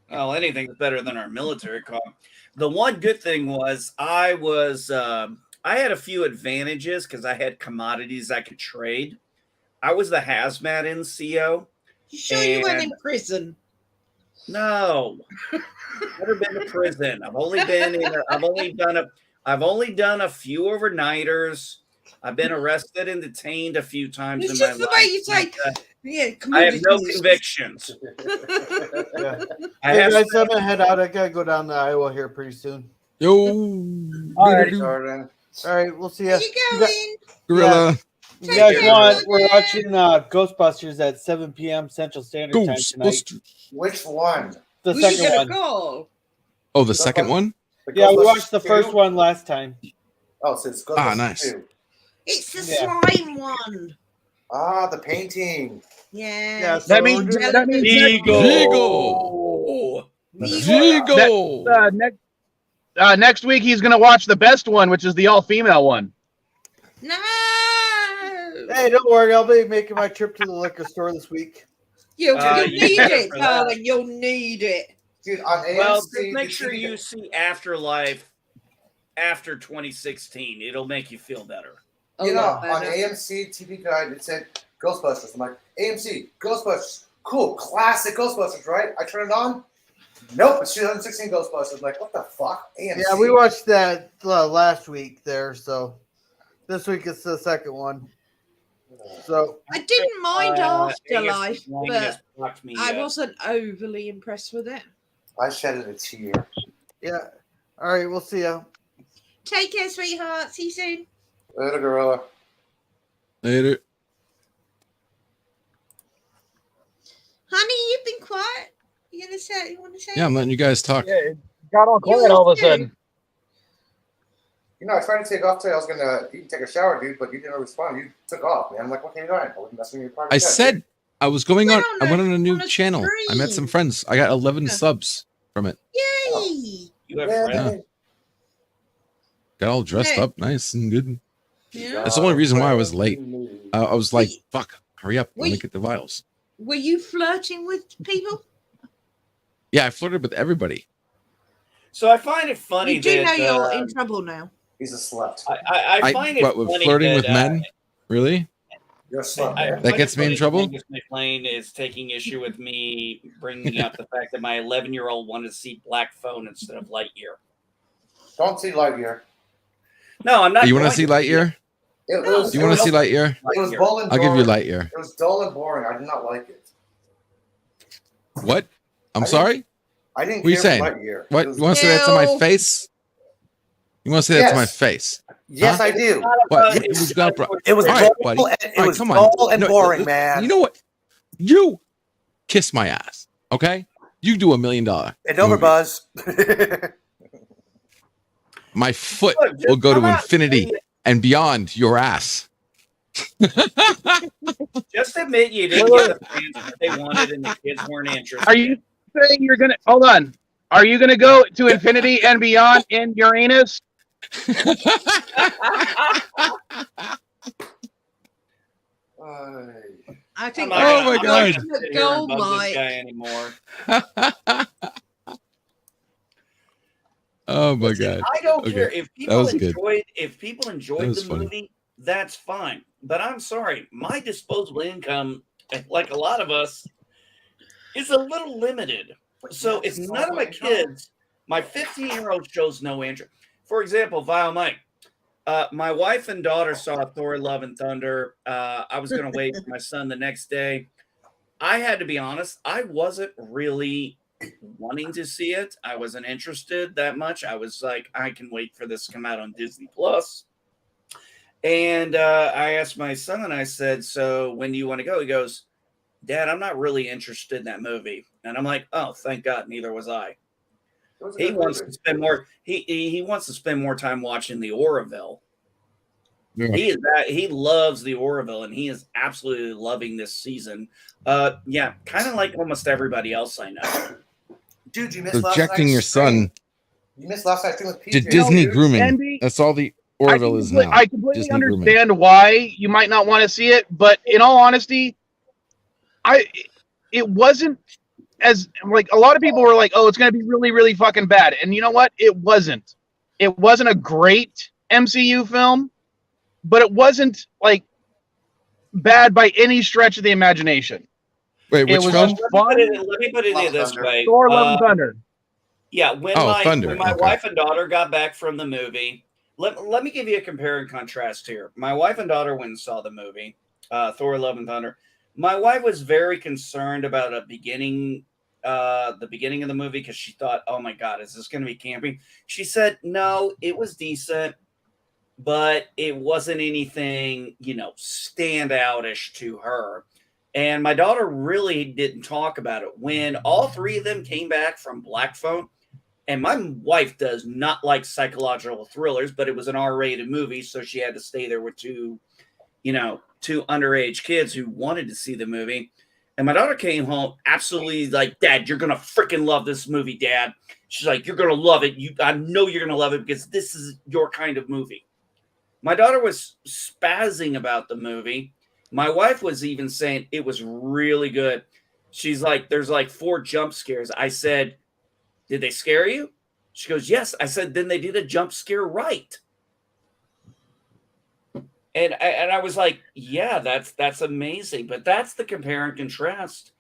Well, anything's better than our military coffee. The one good thing was I had a few advantages because I had commodities I could trade. I was the hazmat NCO. You sure you weren't in prison? No, never been to prison. I've only done a few overnighters. I've been arrested and detained a few times it's in just my the life. way you say, I have no convictions. Hey guys, I'm gonna head out. I gotta go down to Iowa here pretty soon. Yo, all right, we'll see you. Where you going? Gorilla. You guys want? We're watching Ghostbusters at 7 p.m. Central Standard Time tonight. Which one? The second one. Go? Oh, the second one? Yeah, we watched the first one last time. Oh, so it's Ghostbusters nice. 2. It's the slime one. The painting. Yeah. That means Eagle. next week he's going to watch the best one, which is the all-female one. No. Hey, don't worry. I'll be making my trip to the liquor store this week. You'll You need get it, for that. darling. You'll need it. Dude, on AMC, Well, just make sure you see Afterlife after 2016. It'll make you feel better. You know, on AMC TV Guide, it said Ghostbusters. I'm like, AMC, Ghostbusters. Cool, classic Ghostbusters, right? I turn it on. Nope, it's 2016 Ghostbusters. I'm like, what the fuck? AMC. Yeah, we watched that last week there, so this week it's the second one. So I didn't mind Afterlife, Angus but blocked me, I wasn't overly impressed with it. I shedded a tear. yeah. All right, we'll see ya. Take care, sweetheart. See you soon. Later, gorilla. Later. Honey, you've been quiet. You want to say? Yeah, I'm letting you guys talk. Yeah, it got all quiet all of a sudden. You know, I tried to take off today. I was gonna even take a shower, dude, but you didn't respond. You took off, man. I'm like, what are you doing? I wasn't messing with your private I chat, said dude. I was going on. I went on a on new a channel. I met some stream. friends. I got 11 subs from it. Yay! You have Yeah. friends. Got all dressed Hey. up, nice and good. Yeah. That's the only reason why I was late. I was like, "Fuck, hurry up! Let me Wait. get the vials." Were you flirting with people? Yeah, I flirted with everybody. So I find it funny You do know that you're in trouble now. He's a slut. I find it what with funny flirting that, with men? Really? You're a slut, I man. That find gets it me in funny trouble? Angus McLean is taking issue with me bringing up the fact that my 11-year-old wanted to see Black Phone instead of Lightyear. Don't see Lightyear. No, I'm not. You want to going see Lightyear? It No. was, You want to see Lightyear? It was Lightyear. dull and I'll give boring. you Lightyear. It was dull and boring. I did not like it. What? I'm I sorry? I didn't What are you care saying? for Lightyear. What? It was- You want to say that to my Ew. face? You want to say that to my Yes. face? Yes, Huh? I do. What? It It was was not, bro. It was All right, dull, buddy. and, it All right, was come on. dull and No, boring, man. You know what? You kiss my ass, okay? You do $1 million. And over, movie. Buzz. My foot Look, just will go to come out and infinity say and beyond your ass. Just admit you didn't get the fans that they wanted and the kids weren't interested. Are you saying you're going to hold on? Are you going to go to infinity and beyond in Uranus? I think I'm not Oh gonna- my I'm not God. gonna sit here and Gold bug this Mike. guy anymore. Oh my Listen, God. I don't Okay, care if that people was good. enjoyed was the funny. movie. That's fine, but I'm sorry, my disposable income, like a lot of us, is a little limited. So if none of my kids, my 15-year-old shows no interest. For example, Vile Mike, my wife and daughter saw Thor: Love and Thunder. I was going to wait for my son the next day. I had to be honest, I wasn't really wanting to see it. I wasn't interested that much. I was like, I can wait for this to come out on Disney Plus. And I asked my son, and I said, "So when do you want to go?" He goes, "Dad, I'm not really interested in that movie." And I'm like, "Oh, thank God, neither was I." He wants to spend more. He wants to spend more time watching the Orville. Yeah. He loves the Orville, and he is absolutely loving this season. Yeah, kind of like almost everybody else I know. Dude, you missed last Projecting night's your stream. son You missed last night's stream with PJ. to Disney dude, grooming. Andy, That's all the Orville is now. I completely Disney grooming. understand why you might not want to see it, but in all honesty, it wasn't as like a lot of people were like, "Oh, it's going to be really, really fucking bad," and you know what? It wasn't. It wasn't a great MCU film, but it wasn't like bad by any stretch of the imagination. Wait, It which was film? just Let fun. me put it this way. Thor: Love and Thunder. Yeah, when Thunder, when my okay. wife and daughter got back from the movie, let me give you a compare and contrast here. My wife and daughter went and saw the movie, Thor: Love and Thunder. My wife was very concerned about the beginning of the movie because she thought, "Oh my God, is this going to be camping?" She said, "No, it was decent, but it wasn't anything, standoutish to her." And my daughter really didn't talk about it. When all three of them came back from Black Phone, and my wife does not like psychological thrillers, but it was an R-rated movie, so she had to stay there with two underage kids who wanted to see the movie. And my daughter came home absolutely like, Dad, you're going to freaking love this movie, Dad. She's like, you're going to love it. I know you're going to love it because this is your kind of movie. My daughter was spazzing about the movie. My wife was even saying it was really good. She's like, there's like 4 jump scares. I said, did they scare you? She goes, yes. I said, then they did a jump scare right. And I was like, yeah, that's amazing. But that's the compare and contrast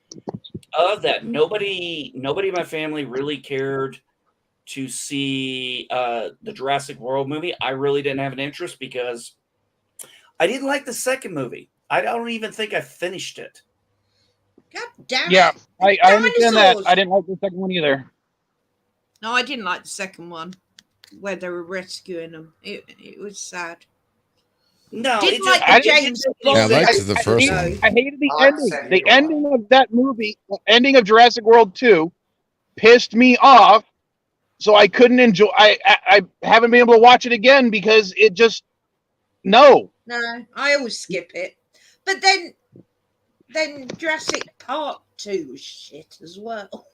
of that. Nobody in my family really cared to see the Jurassic World movie. I really didn't have an interest because I didn't like the second movie. I don't even think I finished it. God damn Yeah, it. I understand that. Dinosaurs. I didn't like the second one either. No, I didn't like the second one where they were rescuing them. It was sad. No, Didn't it like just, the James Bond. Yeah, I liked the first one. I hated the I like ending. San The Diego. ending of that movie, the ending of Jurassic World 2, pissed me off. So I couldn't enjoy. I haven't been able to watch it again because it just no. No, I always skip it. But then Jurassic Park 2 was shit as well.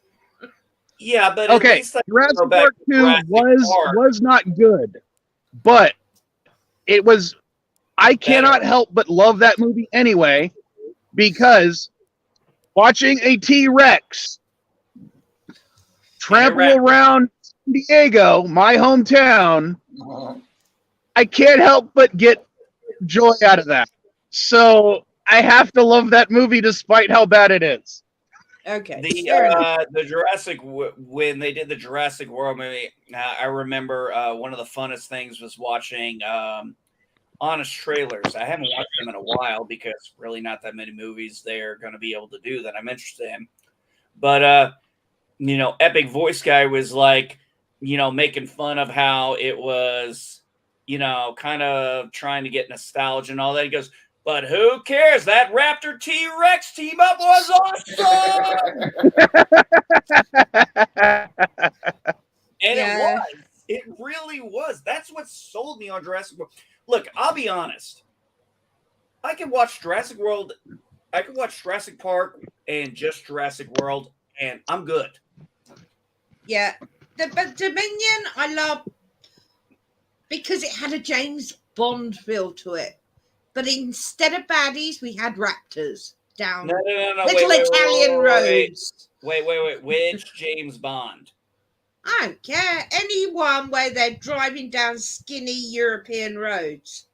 yeah, but at Okay, least I can Jurassic go back Park to 2 Jurassic Park. was not good, but it was. I cannot help but love that movie anyway because watching a T-Rex trample around San Diego, my hometown, I can't help but get joy out of that. So I have to love that movie despite how bad it is. Okay. The Jurassic when they did the Jurassic World movie, I remember one of the funnest things was watching honest trailers. I haven't watched them in a while because really not that many movies they're going to be able to do that I'm interested in. But Epic Voice Guy was like, making fun of how it was, kind of trying to get nostalgia and all that. He goes, but who cares? That Raptor T-Rex team up was awesome. And it was. It really was. That's what sold me on Jurassic World. Look, I'll be honest. I can watch Jurassic World. I could watch Jurassic Park and just Jurassic World, and I'm good. Yeah. But Dominion, I love because it had a James Bond feel to it. But instead of baddies, we had raptors down No. little Italian roads. Wait. Which James Bond? I don't care. Anyone where they're driving down skinny European roads.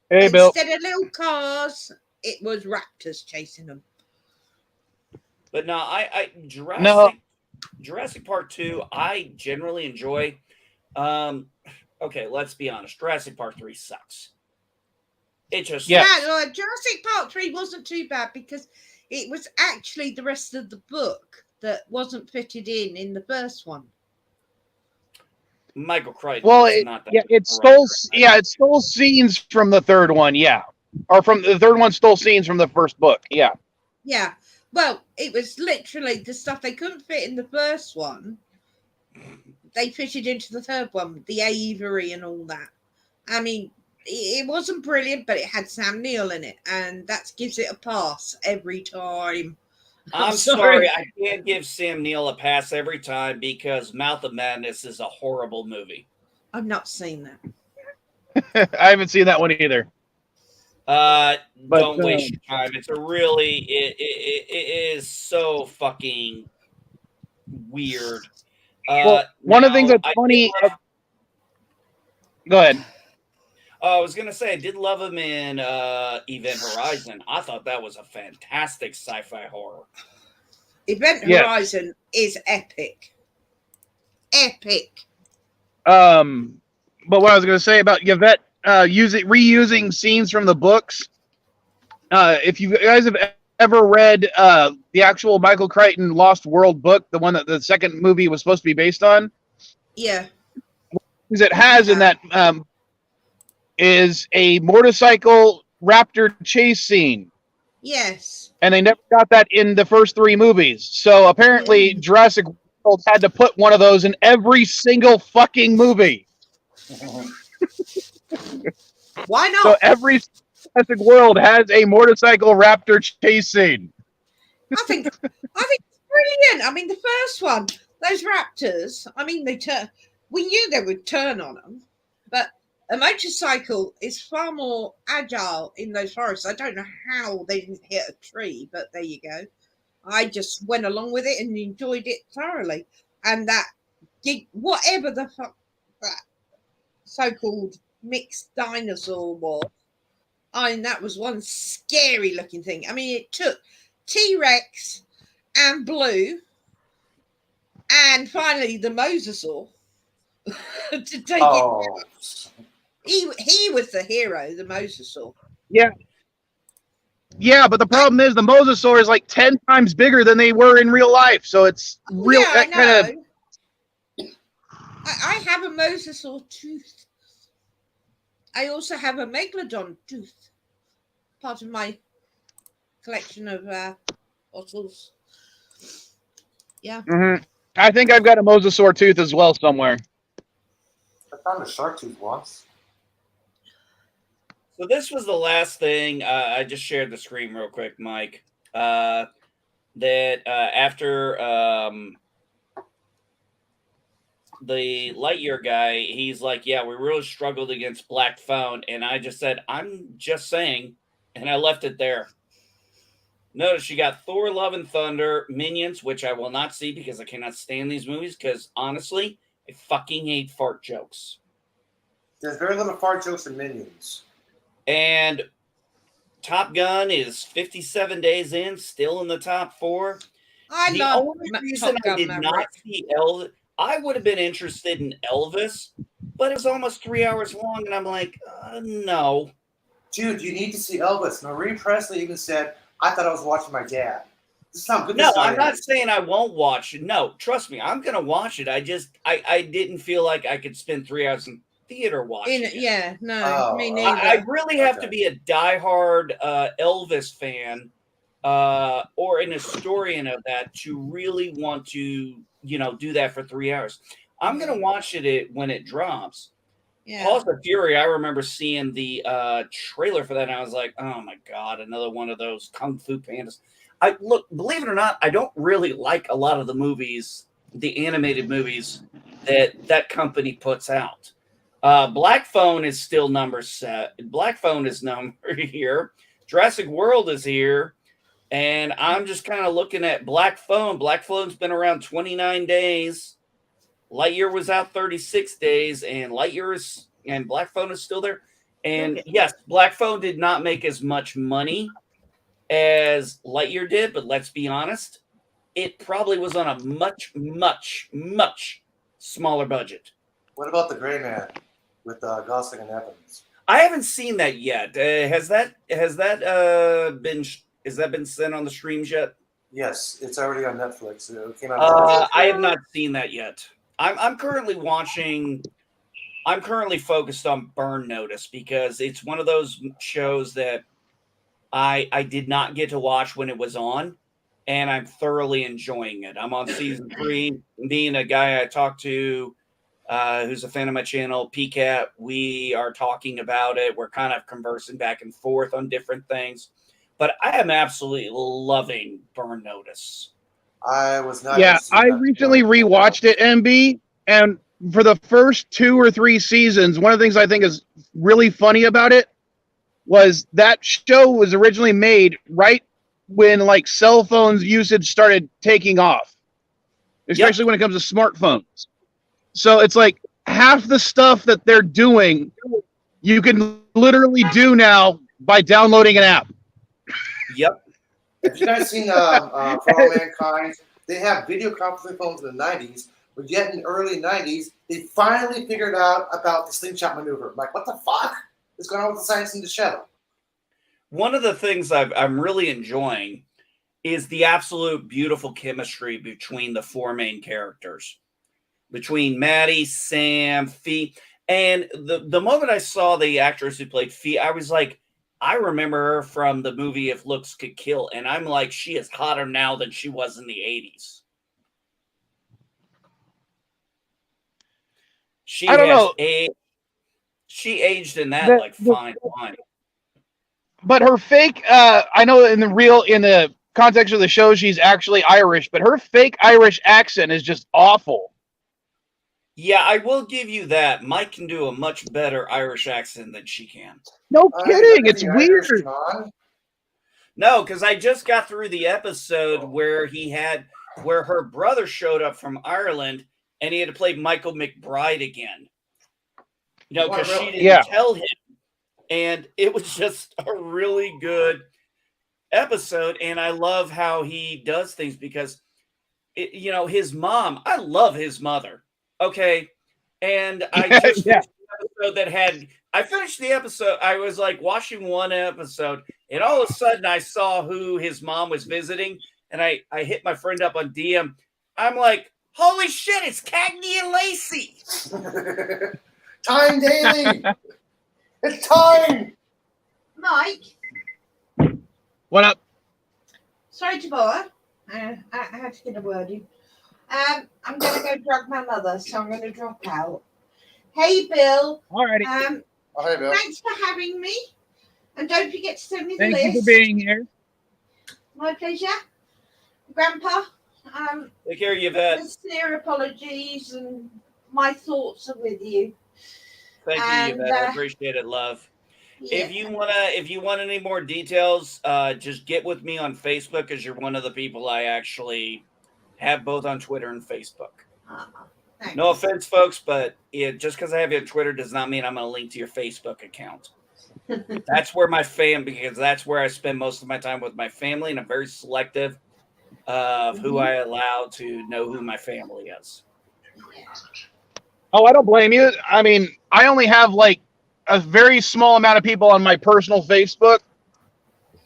Hey, Bill. Instead of little cars, it was raptors chasing them. But no, Jurassic Park 2, I generally enjoy. Okay, let's be honest. Jurassic Park 3 sucks. It just Jurassic Park 3 wasn't too bad because it was actually the rest of the book that wasn't fitted in the first one. Michael Crichton. Well, it stole scenes from the third one, or from the third one stole scenes from the first book, Yeah. Well, it was literally the stuff they couldn't fit in the first one. They fitted into the third one, the Avery and all that. I mean, it wasn't brilliant, but it had Sam Neill in it, and that gives it a pass every time. I'm sorry, I can't give Sam Neill a pass every time because Mouth of Madness is a horrible movie. I've not seen that. I haven't seen that one either. Don't waste your time. It's it is so fucking weird. One of the things that's funny. Go ahead. I was gonna say I did love him in Event Horizon. I thought that was a fantastic sci-fi horror. Event Horizon is epic. Epic. But what I was gonna say about Yvette reusing scenes from the books. If you guys have ever read the actual Michael Crichton Lost World book, the one that the second movie was supposed to be based on, because it has in that is a motorcycle raptor chase scene. Yes. And they never got that in the first 3 movies. So apparently Jurassic World had to put one of those in every single fucking movie. Why not? So every Jurassic World has a motorcycle raptor chase scene. I think it's brilliant. I mean, the first one, those raptors. I mean, we knew they would turn on them, but a motorcycle is far more agile in those forests. I don't know how they didn't hit a tree, but there you go. I just went along with it and enjoyed it thoroughly. And that whatever the fuck that so-called mixed dinosaur was, I mean, that was one scary looking thing. I mean, it took T-Rex and Blue and finally the mosasaur to take it down. He was the hero, the mosasaur. Yeah, but the problem is the mosasaur is like 10 times bigger than they were in real life. So it's real. Yeah, I have a mosasaur tooth. I also have a megalodon tooth. Part of my collection of fossils. Yeah. Mm-hmm. I think I've got a mosasaur tooth as well somewhere. I found a shark tooth once. So this was the last thing. I just shared the screen real quick, Mike. That after the Lightyear guy, he's like, yeah, we really struggled against Black Phone. And I just said, I'm just saying. And I left it there. Notice you got Thor, Love and Thunder, Minions, which I will not see because I cannot stand these movies because, honestly, I fucking hate fart jokes. There's very little fart jokes in Minions. And Top Gun is 57 days in, still in the top 4. The only reason I did not see Elvis, I would have been interested in Elvis, but it was almost 3 hours long, and I'm like, no. Dude, you need to see Elvis. Marie Presley even said, I thought I was watching my dad. This is how good No, I'm not saying I won't watch it. No, trust me, I'm going to watch it. I didn't feel like I could spend 3 hours in theater watching it. Yeah, no, me neither. I really have to be a diehard Elvis fan or an historian of that to really want to, do that for 3 hours. I'm going to watch it when it drops. Yeah. Pulse of Fury, I remember seeing the trailer for that, and I was like, oh my God, another one of those Kung Fu Pandas. Believe it or not, I don't really like a lot of the movies, the animated movies that company puts out. Black Phone is still number 7. Black Phone is number here. Jurassic World is here. And I'm just kind of looking at Black Phone. Black Phone's been around 29 days. Lightyear was out 36 days, and Black Phone is still there. And yes, Black Phone did not make as much money as Lightyear did, but let's be honest, it probably was on a much, much, much smaller budget. What about The Gray Man with Gosling and Evans? I haven't seen that yet. Has that been sent on the streams yet? Yes, it's already on Netflix. It came out I have not seen that yet. I'm currently watching. I'm currently focused on Burn Notice because it's one of those shows that I did not get to watch when it was on, and I'm thoroughly enjoying it. I'm on season 3. Me and a guy I talked to, who's a fan of my channel, PCAT, we are talking about it. We're kind of conversing back and forth on different things, but I am absolutely loving Burn Notice. I was not. Yeah, I recently rewatched it, MB, and for the first 2 or 3 seasons, one of the things I think is really funny about it was that show was originally made right when like cell phones usage started taking off, especially when it comes to smartphones. So it's like half the stuff that they're doing, you can literally do now by downloading an app. Yep. Have you guys seen For All Mankind? They have video conferencing phones in the 90s, but yet in the early 90s, they finally figured out about the slingshot maneuver. I'm like, what the fuck is going on with the science in the show? One of the things I'm really enjoying is the absolute beautiful chemistry between the 4 main characters. Between Maddie, Sam, Fee. And the moment I saw the actress who played Fee, I was like, I remember her from the movie If Looks Could Kill. And I'm like, she is hotter now than she was in the 80s. She aged in that fine wine. But her fake, I know in the context of the show, she's actually Irish, but her fake Irish accent is just awful. Yeah, I will give you that. Mike can do a much better Irish accent than she can. No kidding. It's weird. No, because I just got through the episode where her brother showed up from Ireland and he had to play Michael McBride again. Because she didn't tell him. And it was just a really good episode. And I love how he does things because, his mom, I love his mother. Okay. And I just finished the episode I finished the episode. I was like watching one episode and all of a sudden I saw who his mom was visiting. And I hit my friend up on DM. I'm like, holy shit, it's Cagney and Lacey. Time daily. It's time. Mike. What up? Sorry to bother. I had to get a word in. I'm going to go drug my mother, so I'm going to drop out. Hey, Bill. Alrighty. Hey, Bill. Thanks for having me. And don't forget to send me the list. Thank you for being here. My pleasure. Grandpa. Take care of you, Vet. Sincere apologies, and my thoughts are with you. Thank you, Yvette. I appreciate it, love. Yeah. If you want any more details, just get with me on Facebook, because you're one of the people I actually have both on Twitter and Facebook. No offense, folks, but just because I have you on Twitter does not mean I'm going to link to your Facebook account. That's where because that's where I spend most of my time with my family, and I'm very selective of who I allow to know who my family is. Oh, I don't blame you. I mean, I only have like a very small amount of people on my personal Facebook.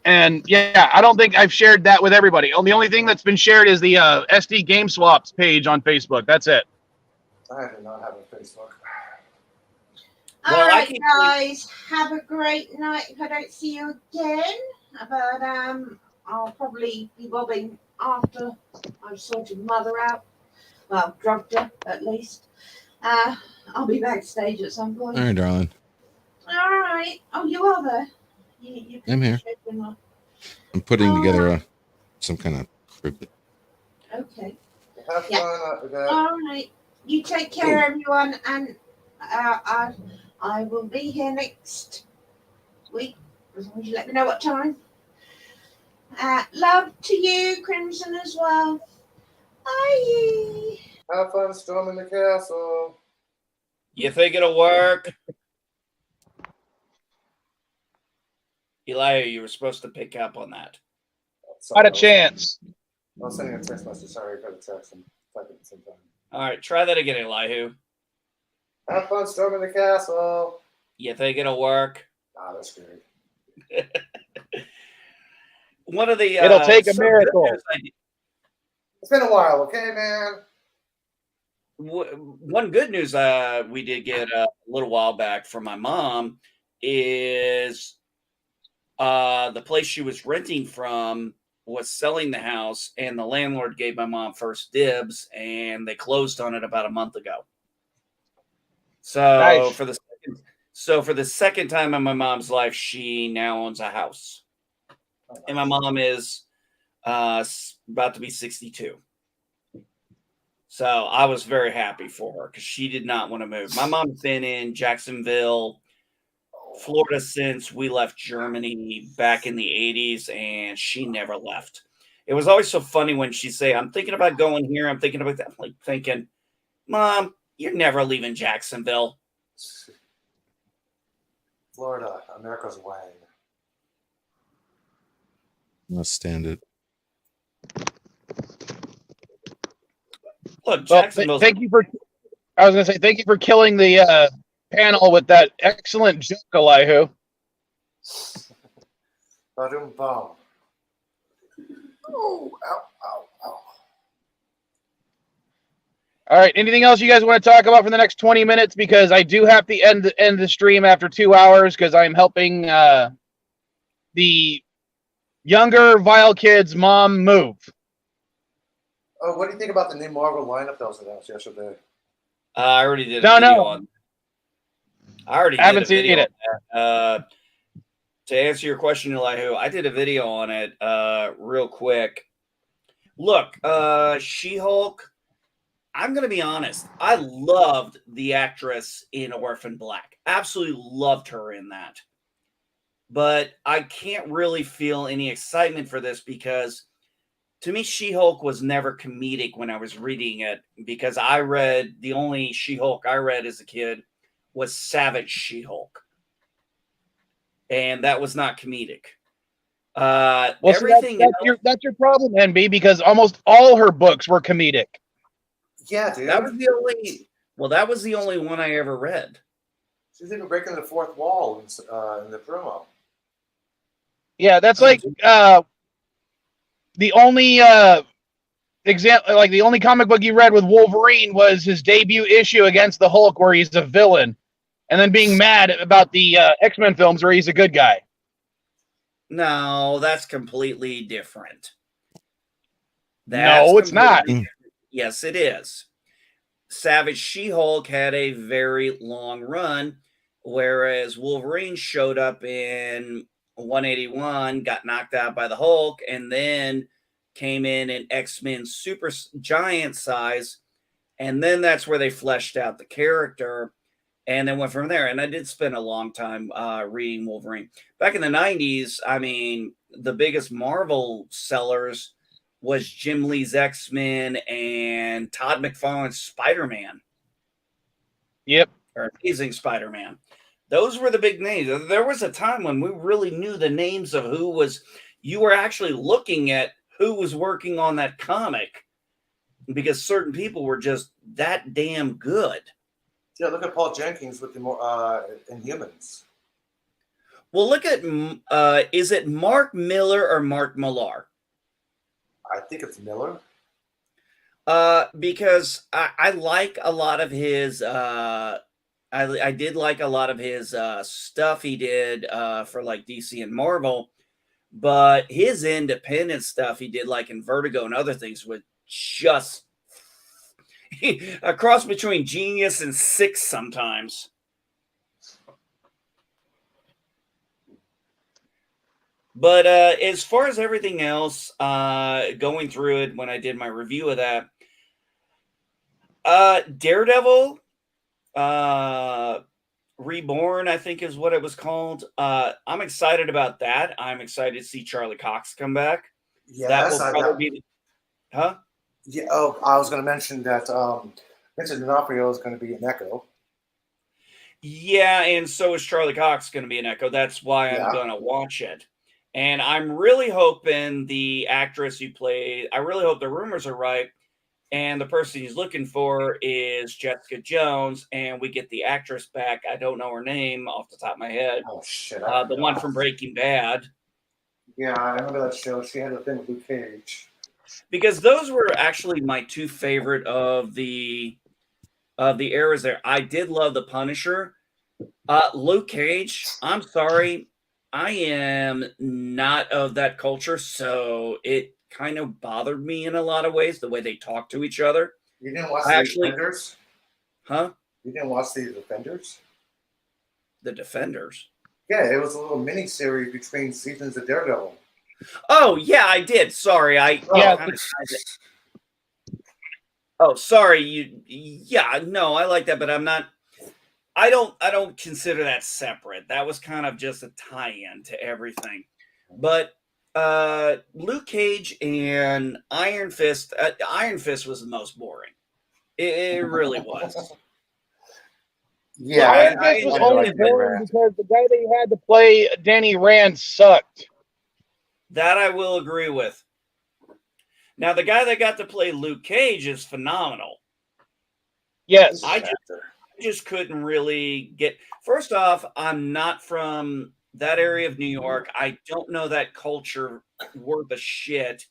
And yeah, I don't think I've shared that with everybody. The only thing that's been shared is the SD Game Swaps page on Facebook. That's it. I do not have a Facebook. All right, guys. Have a great night. If I don't see you again, but I'll probably be bobbing after I've sorted Mother out. Well, drugged her at least. I'll be backstage at some point. All right, darling. All right. Oh, you are there. I'm here. I'm putting together some kind of group. Okay. Have fun. All right. You take care, everyone, and I will be here next week as long as you let me know what time. Love to you, Crimson, as well. Bye. Have fun storming the castle. You think it'll work? Eli, you were supposed to pick up on that. Not a chance. I was sending a text message. Sorry, I got a text and typing at the same time. All right, try that again, Elihu. Have fun storming the castle. You think it'll work? Nah, that's scary. One of the it'll take a miracle. It's been a while, okay, man. One good news we did get a little while back from my mom is the place she was renting from was selling the house, and the landlord gave my mom first dibs, and they closed on it about a month ago. So nice. For the second time in my mom's life, she now owns a house, and my mom is about to be 62. So I was very happy for her because she did not want to move. My mom's been in Jacksonville, Florida since we left Germany back in the 80s, and she never left. It was always so funny when she'd say, I'm thinking about going here, I'm thinking about that. I'm like thinking, Mom, you're never leaving Jacksonville. Florida, America's way. Must stand it. Look, Jacksonville. Thank you for. I was going to say thank you for killing the panel with that excellent joke, Elihu. Ba-dum bum. Oh, ow, ow, ow. All right. Anything else you guys want to talk about for the next 20 minutes? Because I do have to end the stream after 2 hours because I'm helping the younger Vile Kid's mom move. Oh, what do you think about the new Marvel lineup that was announced yesterday? I already did a video on. I already haven't seen it. to answer your question, Elihu, I did a video on it real quick. Look, She-Hulk, I'm going to be honest. I loved the actress in Orphan Black. Absolutely loved her in that. But I can't really feel any excitement for this because to me, She-Hulk was never comedic when I was reading it, because the only She-Hulk I read as a kid was Savage She-Hulk. And that was not comedic. Everything that's your problem, NB, because almost all her books were comedic. Yeah, dude. That was the only one I ever read. She's even breaking the fourth wall in the promo. Yeah, that's like the only example, like the only comic book you read with Wolverine was his debut issue against the Hulk, where he's a villain, and then being mad about the X-Men films where he's a good guy. No, that's completely different. No, it's not. Yes, it is. Savage She-Hulk had a very long run, whereas Wolverine showed up in 181, got knocked out by the Hulk, and then came in X-Men Super Giant size, and then that's where they fleshed out the character, and then went from there. And I did spend a long time reading Wolverine. Back in the 90s, I mean, the biggest Marvel sellers was Jim Lee's X-Men and Todd McFarlane's Spider-Man. Yep. Or Amazing Spider-Man. Those were the big names. There was a time when we really knew the names of you were actually looking at who was working on that comic, because certain people were just that damn good. Yeah, look at Paul Jenkins with the Inhumans. Well, look at, is it Mark Miller or Mark Millar? I think it's Miller. Because I like a lot of his, I did like a lot of his stuff he did for like DC and Marvel, but his independent stuff he did like in Vertigo and other things was just a cross between genius and sick sometimes. But as far as everything else, going through it when I did my review of that, Daredevil Reborn, I think is what it was called. I'm excited about that. I'm excited to see Charlie Cox come back. Yes, that will probably be. Huh? Yeah. Oh, I was going to mention that Vincent D'Onofrio is going to be an Echo. Yeah, and so is Charlie Cox going to be an Echo. That's why I'm going to watch it. And I'm really hoping the actress who played, I really hope the rumors are right, and the person he's looking for is Jessica Jones, and we get the actress back. I don't know her name off the top of my head. Oh, shit. The one from Breaking Bad. Yeah, I remember that show. She had a thing with Luke Cage. Because those were actually my two favorite of the eras there. I did love The Punisher. Luke Cage, I'm sorry. I am not of that culture, so it kind of bothered me in a lot of ways, the way they talk to each other. You didn't watch The Defenders? Huh? You didn't watch The Defenders? The Defenders? Yeah, it was a little mini-series between seasons of Daredevil. Oh, yeah, I did. Sorry. Oh, sorry. Yeah, no, I like that, but I'm not... I don't consider that separate. That was kind of just a tie-in to everything. But Luke Cage and Iron Fist. Iron Fist was the most boring. It really was. Yeah, Iron Fist was only boring because the guy they had to play Danny Rand sucked. That I will agree with. Now the guy that got to play Luke Cage is phenomenal. Yes, I just couldn't really get. First off, I'm not from that area of New York. I don't know that culture worth a shit.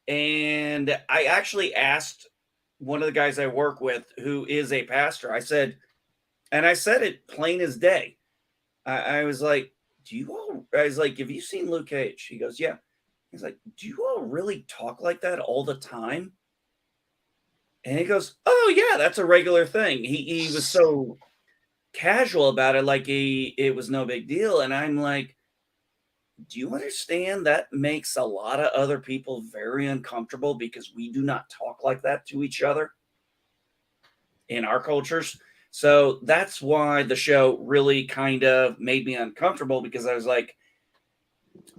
And I actually asked one of the guys I work with, who is a pastor, I said it plain as day. I was like, have you seen Luke Cage? He goes, yeah. He's like, do you all really talk like that all the time? And he goes, oh, yeah, that's a regular thing. He was so casual about it, like it was no big deal. And I'm like, do you understand that makes a lot of other people very uncomfortable because we do not talk like that to each other in our cultures? So that's why the show really kind of made me uncomfortable, because I was like,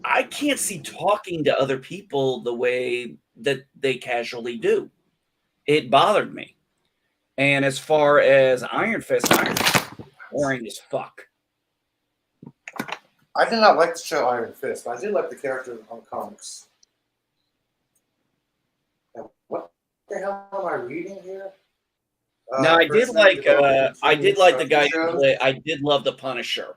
I can't see talking to other people the way that they casually do. It bothered me. And as far as Iron Fist boring as fuck. I did not like the show Iron Fist, but I did like the character on comics. Now, what the hell am I reading here? Now I did like the guy who shows. played. I did love the Punisher.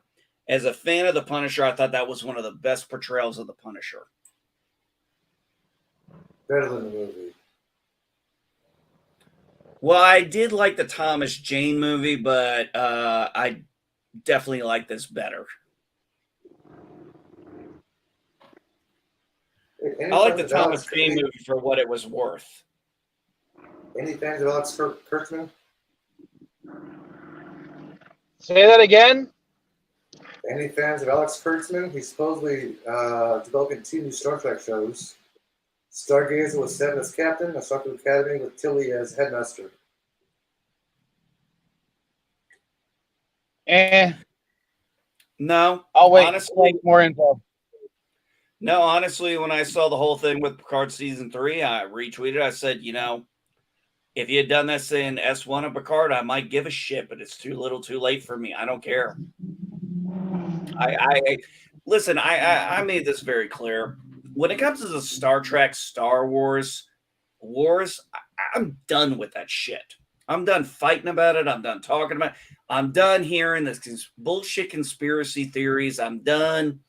As a fan of the Punisher, I thought that was one of the best portrayals of the Punisher. Better than the movie. Well, I did like the Thomas Jane movie, but I definitely like this better. I like the Thomas Jane movie for what it was worth. Any fans of Alex Kurtzman? Say that again. Any fans of Alex Kurtzman? He's supposedly developing 2 new Star Trek shows. Stargazer with Seven as captain, and Star Trek Academy with Tilly as headmaster. No. I'll wait. Honestly, More info. No, honestly, when I saw the whole thing with Picard season 3, I retweeted. I said, if you had done this in S1 of Picard, I might give a shit, but it's too little, too late for me. I don't care. Listen. I made this very clear. When it comes to the Star Trek, Star Wars, I'm done with that shit. I'm done fighting about it. I'm done talking about it. I'm done hearing this bullshit conspiracy theories. I'm done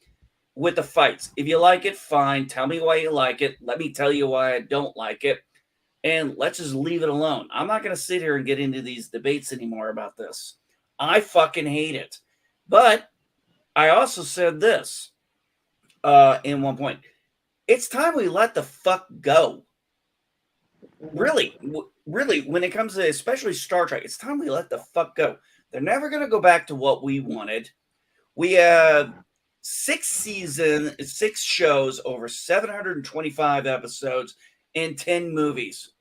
with the fights. If you like it, fine. Tell me why you like it. Let me tell you why I don't like it. And let's just leave it alone. I'm not going to sit here and get into these debates anymore about this. I fucking hate it. But I also said this in one point. It's time we let the fuck go. Really, when it comes to especially Star Trek, it's time we let the fuck go. They're never going to go back to what we wanted. We have 6 shows, over 725 episodes, and 10 movies.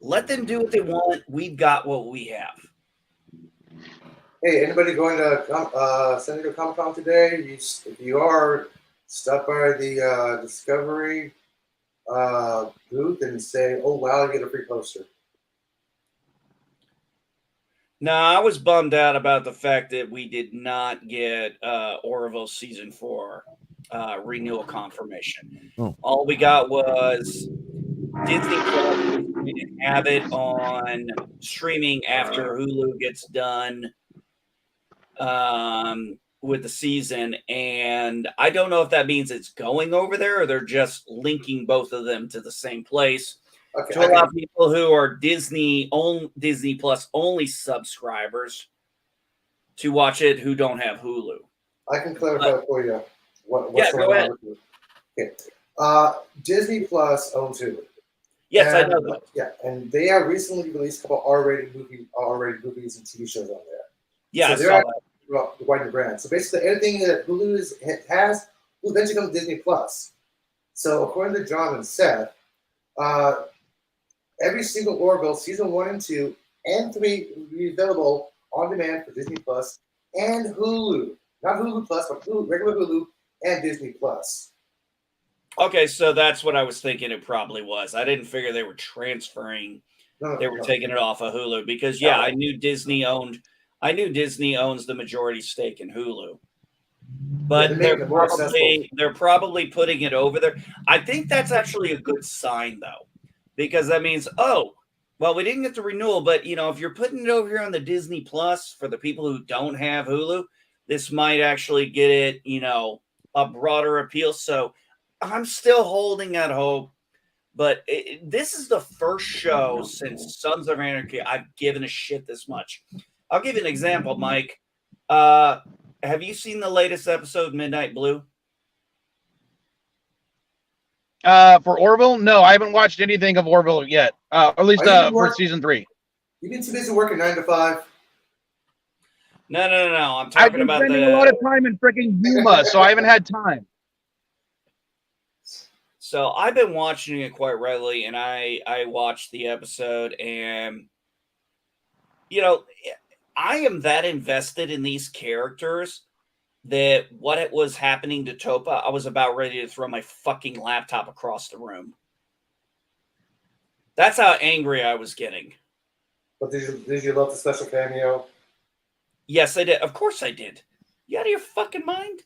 Let them do what they want. We've got what we have. Hey, anybody going to San Diego Comic-Con today? If you are, stop by the Discovery booth and say, "Oh wow, you get a free poster." No, I was bummed out about the fact that we did not get Orville season 4 renewal confirmation. Oh. All we got was Disney Plus. We didn't have it on streaming after Hulu gets done with the season, and I don't know if that means it's going over there or they're just linking both of them to the same place. Okay, to allow people who are Disney Plus only subscribers to watch it who don't have Hulu. I can clarify for you what's go going ahead. on with you. Okay. Disney Plus owns Hulu. Yes, I know that. Yeah, and they have recently released a couple R-rated movies and TV shows on there. Yeah, so I they're saw that. Widening the brand. So basically, anything that Hulu has will eventually come to Disney Plus. So according to John and Seth, every single Orville season 1 and 2 and 3 will be available on demand for Disney Plus and Hulu. Not Hulu Plus, but regular Hulu and Disney Plus. Okay, so that's what I was thinking it probably was. I didn't figure they were transferring. They were taking it off of Hulu because I knew Disney owns the majority stake in Hulu. But they're probably putting it over there. I think that's actually a good sign though. Because that means, we didn't get the renewal, but if you're putting it over here on the Disney Plus for the people who don't have Hulu, this might actually get it, a broader appeal. So I'm still holding out hope, but this is the first show since Sons of Anarchy I've given a shit this much. I'll give you an example, Mike. Have you seen the latest episode, Midnight Blue? For Orville, no, I haven't watched anything of Orville yet. At least for season 3. You've been too busy working 9 to 5. No. I'm talking about a lot of time in freaking Yuma, so I haven't had time. So I've been watching it quite regularly, and I watched the episode, and you know, I am that invested in these characters that what it was happening to Topa, I was about ready to throw my fucking laptop across the room. That's how angry I was getting. But did you love the special cameo? Yes, I did. Of course I did. You out of your fucking mind?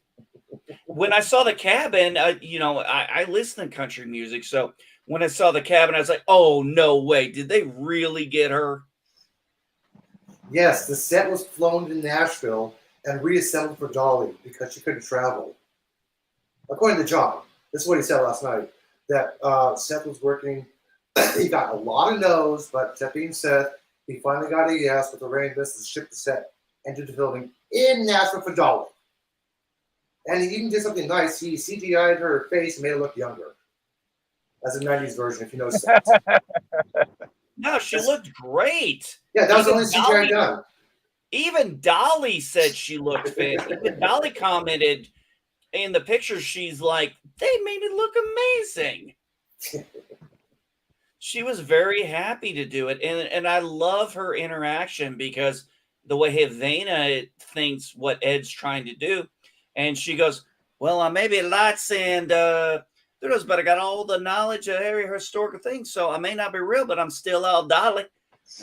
When I saw the cabin, I listen to country music. So when I saw the cabin, I was like, oh, no way. Did they really get her? Yes, the set was flown to Nashville and reassembled for Dolly because she couldn't travel. According to John, this is what he said last night, that Seth was working. He got a lot of no's, but that being said, he finally got a yes with the rain business to ship the set into the building in Nashville for Dolly. And he even did something nice. He CGI'd her face and made her look younger. As a 90s version, if you notice that. No, she looked great. Yeah, that was the only CGI done. Even Dolly said she looked fit. Even Dolly commented in the picture, she's like, they made it look amazing. She was very happy to do it. And I love her interaction because the way Havana thinks what Ed's trying to do. And she goes, well, I may be lots and but I got all the knowledge of every historical thing. So I may not be real, but I'm still all Dolly.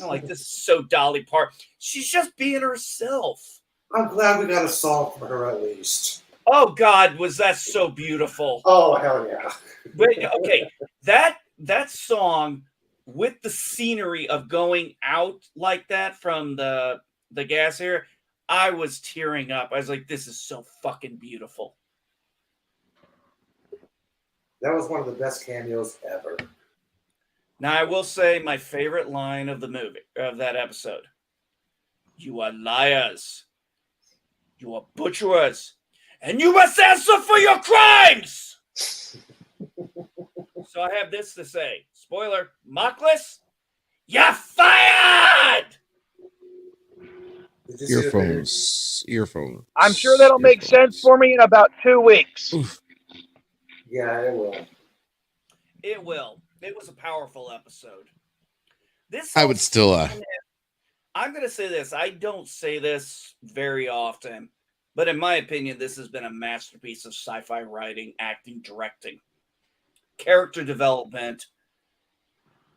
I'm like, this is so Dolly Parton. She's just being herself. I'm glad we got a song from her at least. Oh, God, was that so beautiful. Oh, hell yeah. But, okay, that song with the scenery of going out like that from the gas area, I was tearing up. I was like, this is so fucking beautiful. That was one of the best cameos ever. Now, I will say my favorite line of the movie, of that episode. You are liars. You are butchers. And you must answer for your crimes! So I have this to say. Spoiler, Mockless, you're fired! Earphones. I'm sure that'll make sense for me in about 2 weeks. Oof. Yeah, it will. It will. It was a powerful episode. I would still. I'm going to say this. I don't say this very often, but in my opinion, this has been a masterpiece of sci-fi writing, acting, directing, character development.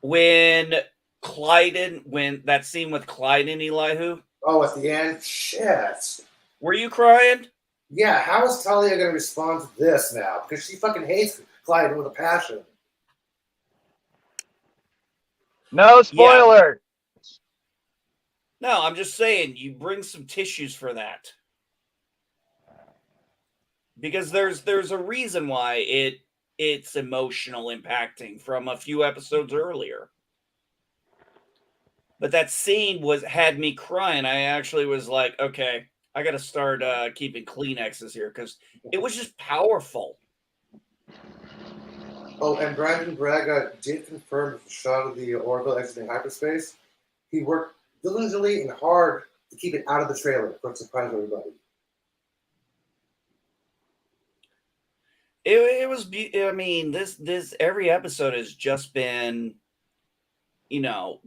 When that scene with Clyde and Elihu. Oh, at the end? Shit. Were you crying? Yeah, how is Talia going to respond to this now? Because she fucking hates Clyde with a passion. No spoiler. Yeah. No, I'm just saying, you bring some tissues for that. Because there's a reason why it's emotional impacting from a few episodes earlier. But that scene had me crying. I actually was like, okay, I got to start keeping Kleenexes here because it was just powerful. Oh, and Brandon Braga did confirm the shot of the Orville exiting hyperspace. He worked diligently and hard to keep it out of the trailer for surprise everybody. It was. I mean, this every episode has just been,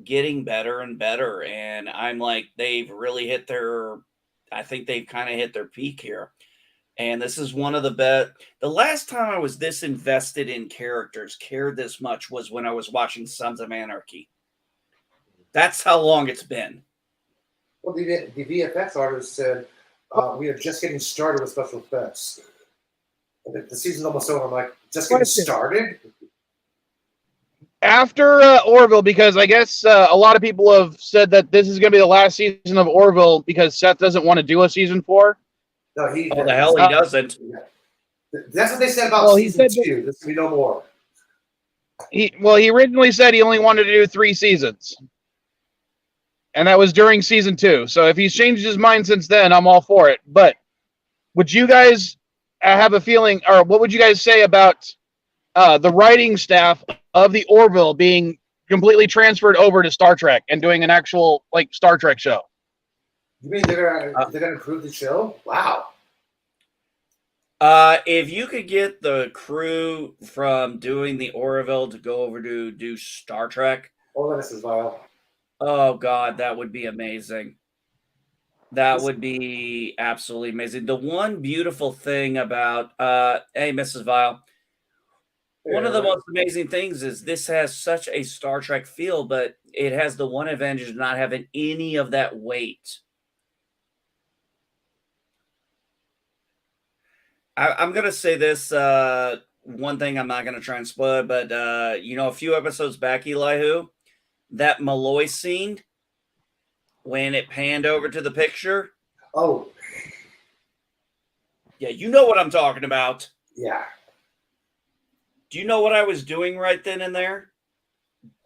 getting better and better, and I'm like, they've really hit their. I think they've kind of hit their peak here. And this is one of the best. The last time I was this invested in characters, cared this much, was when I was watching Sons of Anarchy. That's how long it's been. Well, the VFX artist said, we are just getting started with special effects. And the season's almost over. I'm like, just getting started? After Orville, because I guess a lot of people have said that this is going to be the last season of Orville because Seth doesn't want to do a season 4. No, the hell he doesn't. That's what they said about season 2. There's going to be no more. He originally said he only wanted to do 3 seasons. And that was during season 2. So if he's changed his mind since then, I'm all for it. But would you guys have a feeling, or what would you guys say about the writing staff of the Orville being completely transferred over to Star Trek and doing an actual Star Trek show? You mean they're gonna improve the show? Wow. If you could get the crew from doing the Orville to go over to do Star Trek. Oh, this is vile. Oh God, that would be amazing. That would be absolutely amazing. The one beautiful thing about hey, Mrs. Vile, one of the most amazing things is this has such a Star Trek feel, but it has the one advantage of not having any of that weight. I'm going to say this one thing. I'm not going to try and spoil it, but a few episodes back, Elihu, that Malloy scene when it panned over to the picture. Oh. Yeah, you know what I'm talking about. Yeah. Do you know what I was doing right then and there?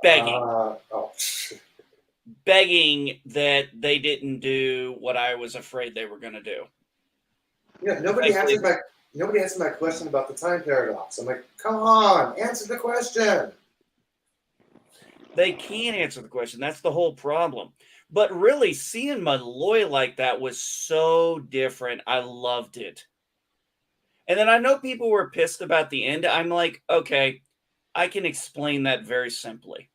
Begging. Begging that they didn't do what I was afraid they were going to do. Yeah, nobody answered my question about the time paradox. I'm like, come on, answer the question. They can't answer the question. That's the whole problem. But really, seeing Malloy like that was so different. I loved it. And then I know people were pissed about the end. I'm like, okay, I can explain that very simply.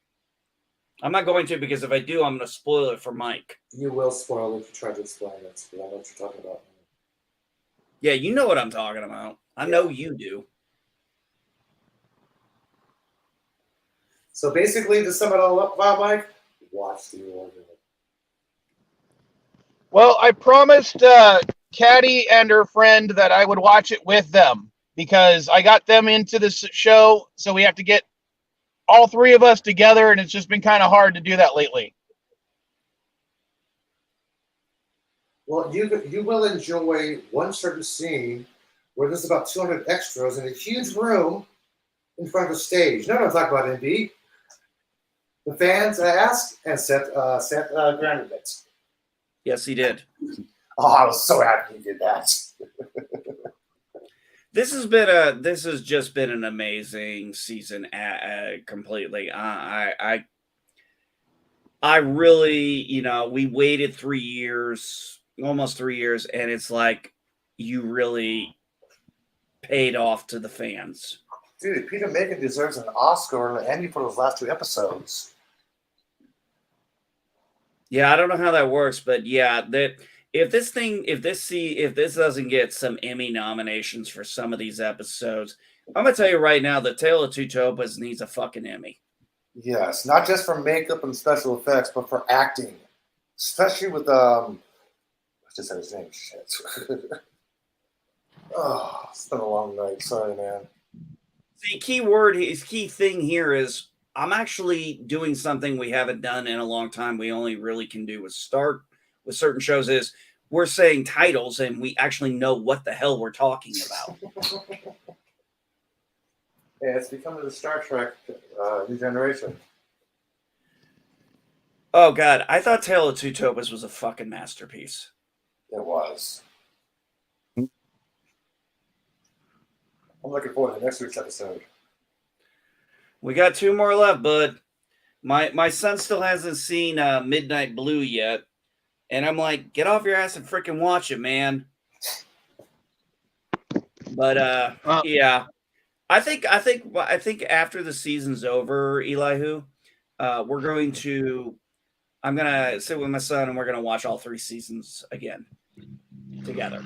I'm not going to, because if I do, I'm going to spoil it for Mike. You will spoil it if you try to explain it, but I know what you're talking about. Yeah, you know what I'm talking about. I know you do. So basically, to sum it all up, Mike, watch the Orville. Well, I promised Caddy and her friend that I would watch it with them because I got them into this show, so we have to get all three of us together, and it's just been kind of hard to do that lately. Well, you will enjoy one certain scene where there's about 200 extras in a huge room in front of a stage. No, I'm talking about MB. The fans asked and Seth granted it. Yes, he did. Oh, I was so happy he did that. This has just been an amazing season. Completely. I really, we waited 3 years, almost 3 years, and it's like you really paid off to the fans. Dude, Peter Megan deserves an Oscar or an Emmy for those last 2 episodes. Yeah, I don't know how that works, but yeah, that if this doesn't get some Emmy nominations for some of these episodes, I'm gonna tell you right now, the Tale of Two Topas needs a fucking Emmy. Yes, not just for makeup and special effects, but for acting, especially with I just said his name. Shit. Oh, it's been a long night. Sorry, man. The key thing here is I'm actually doing something we haven't done in a long time. We only really can do with certain shows is we're saying titles and we actually know what the hell we're talking about. Yeah, it's becoming the Star Trek New Generation. Oh God, I thought Tale of Two Topas was a fucking masterpiece. It was. I'm looking forward to the next week's episode. We got 2 more left, bud. My son still hasn't seen Midnight Blue yet, and I'm like, get off your ass and freaking watch it, man. But yeah, I think after the season's over, Elihu, I'm gonna sit with my son and we're gonna watch all 3 seasons again together.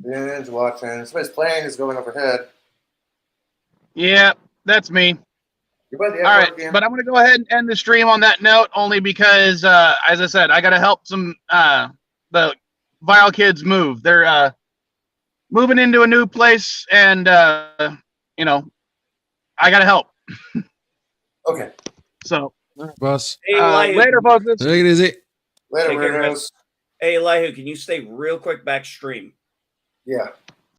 Binge watching. Somebody's plane is going overhead. Yeah, that's me. All right, but I'm going to go ahead and end the stream on that note, only because, as I said, I got to help some the Vile kids move. They're moving into a new place, and I got to help. Okay. So, boss. Hey, later, folks. Take it easy. Later, weirdos. Hey, Elihu, can you stay real quick back stream? Yeah.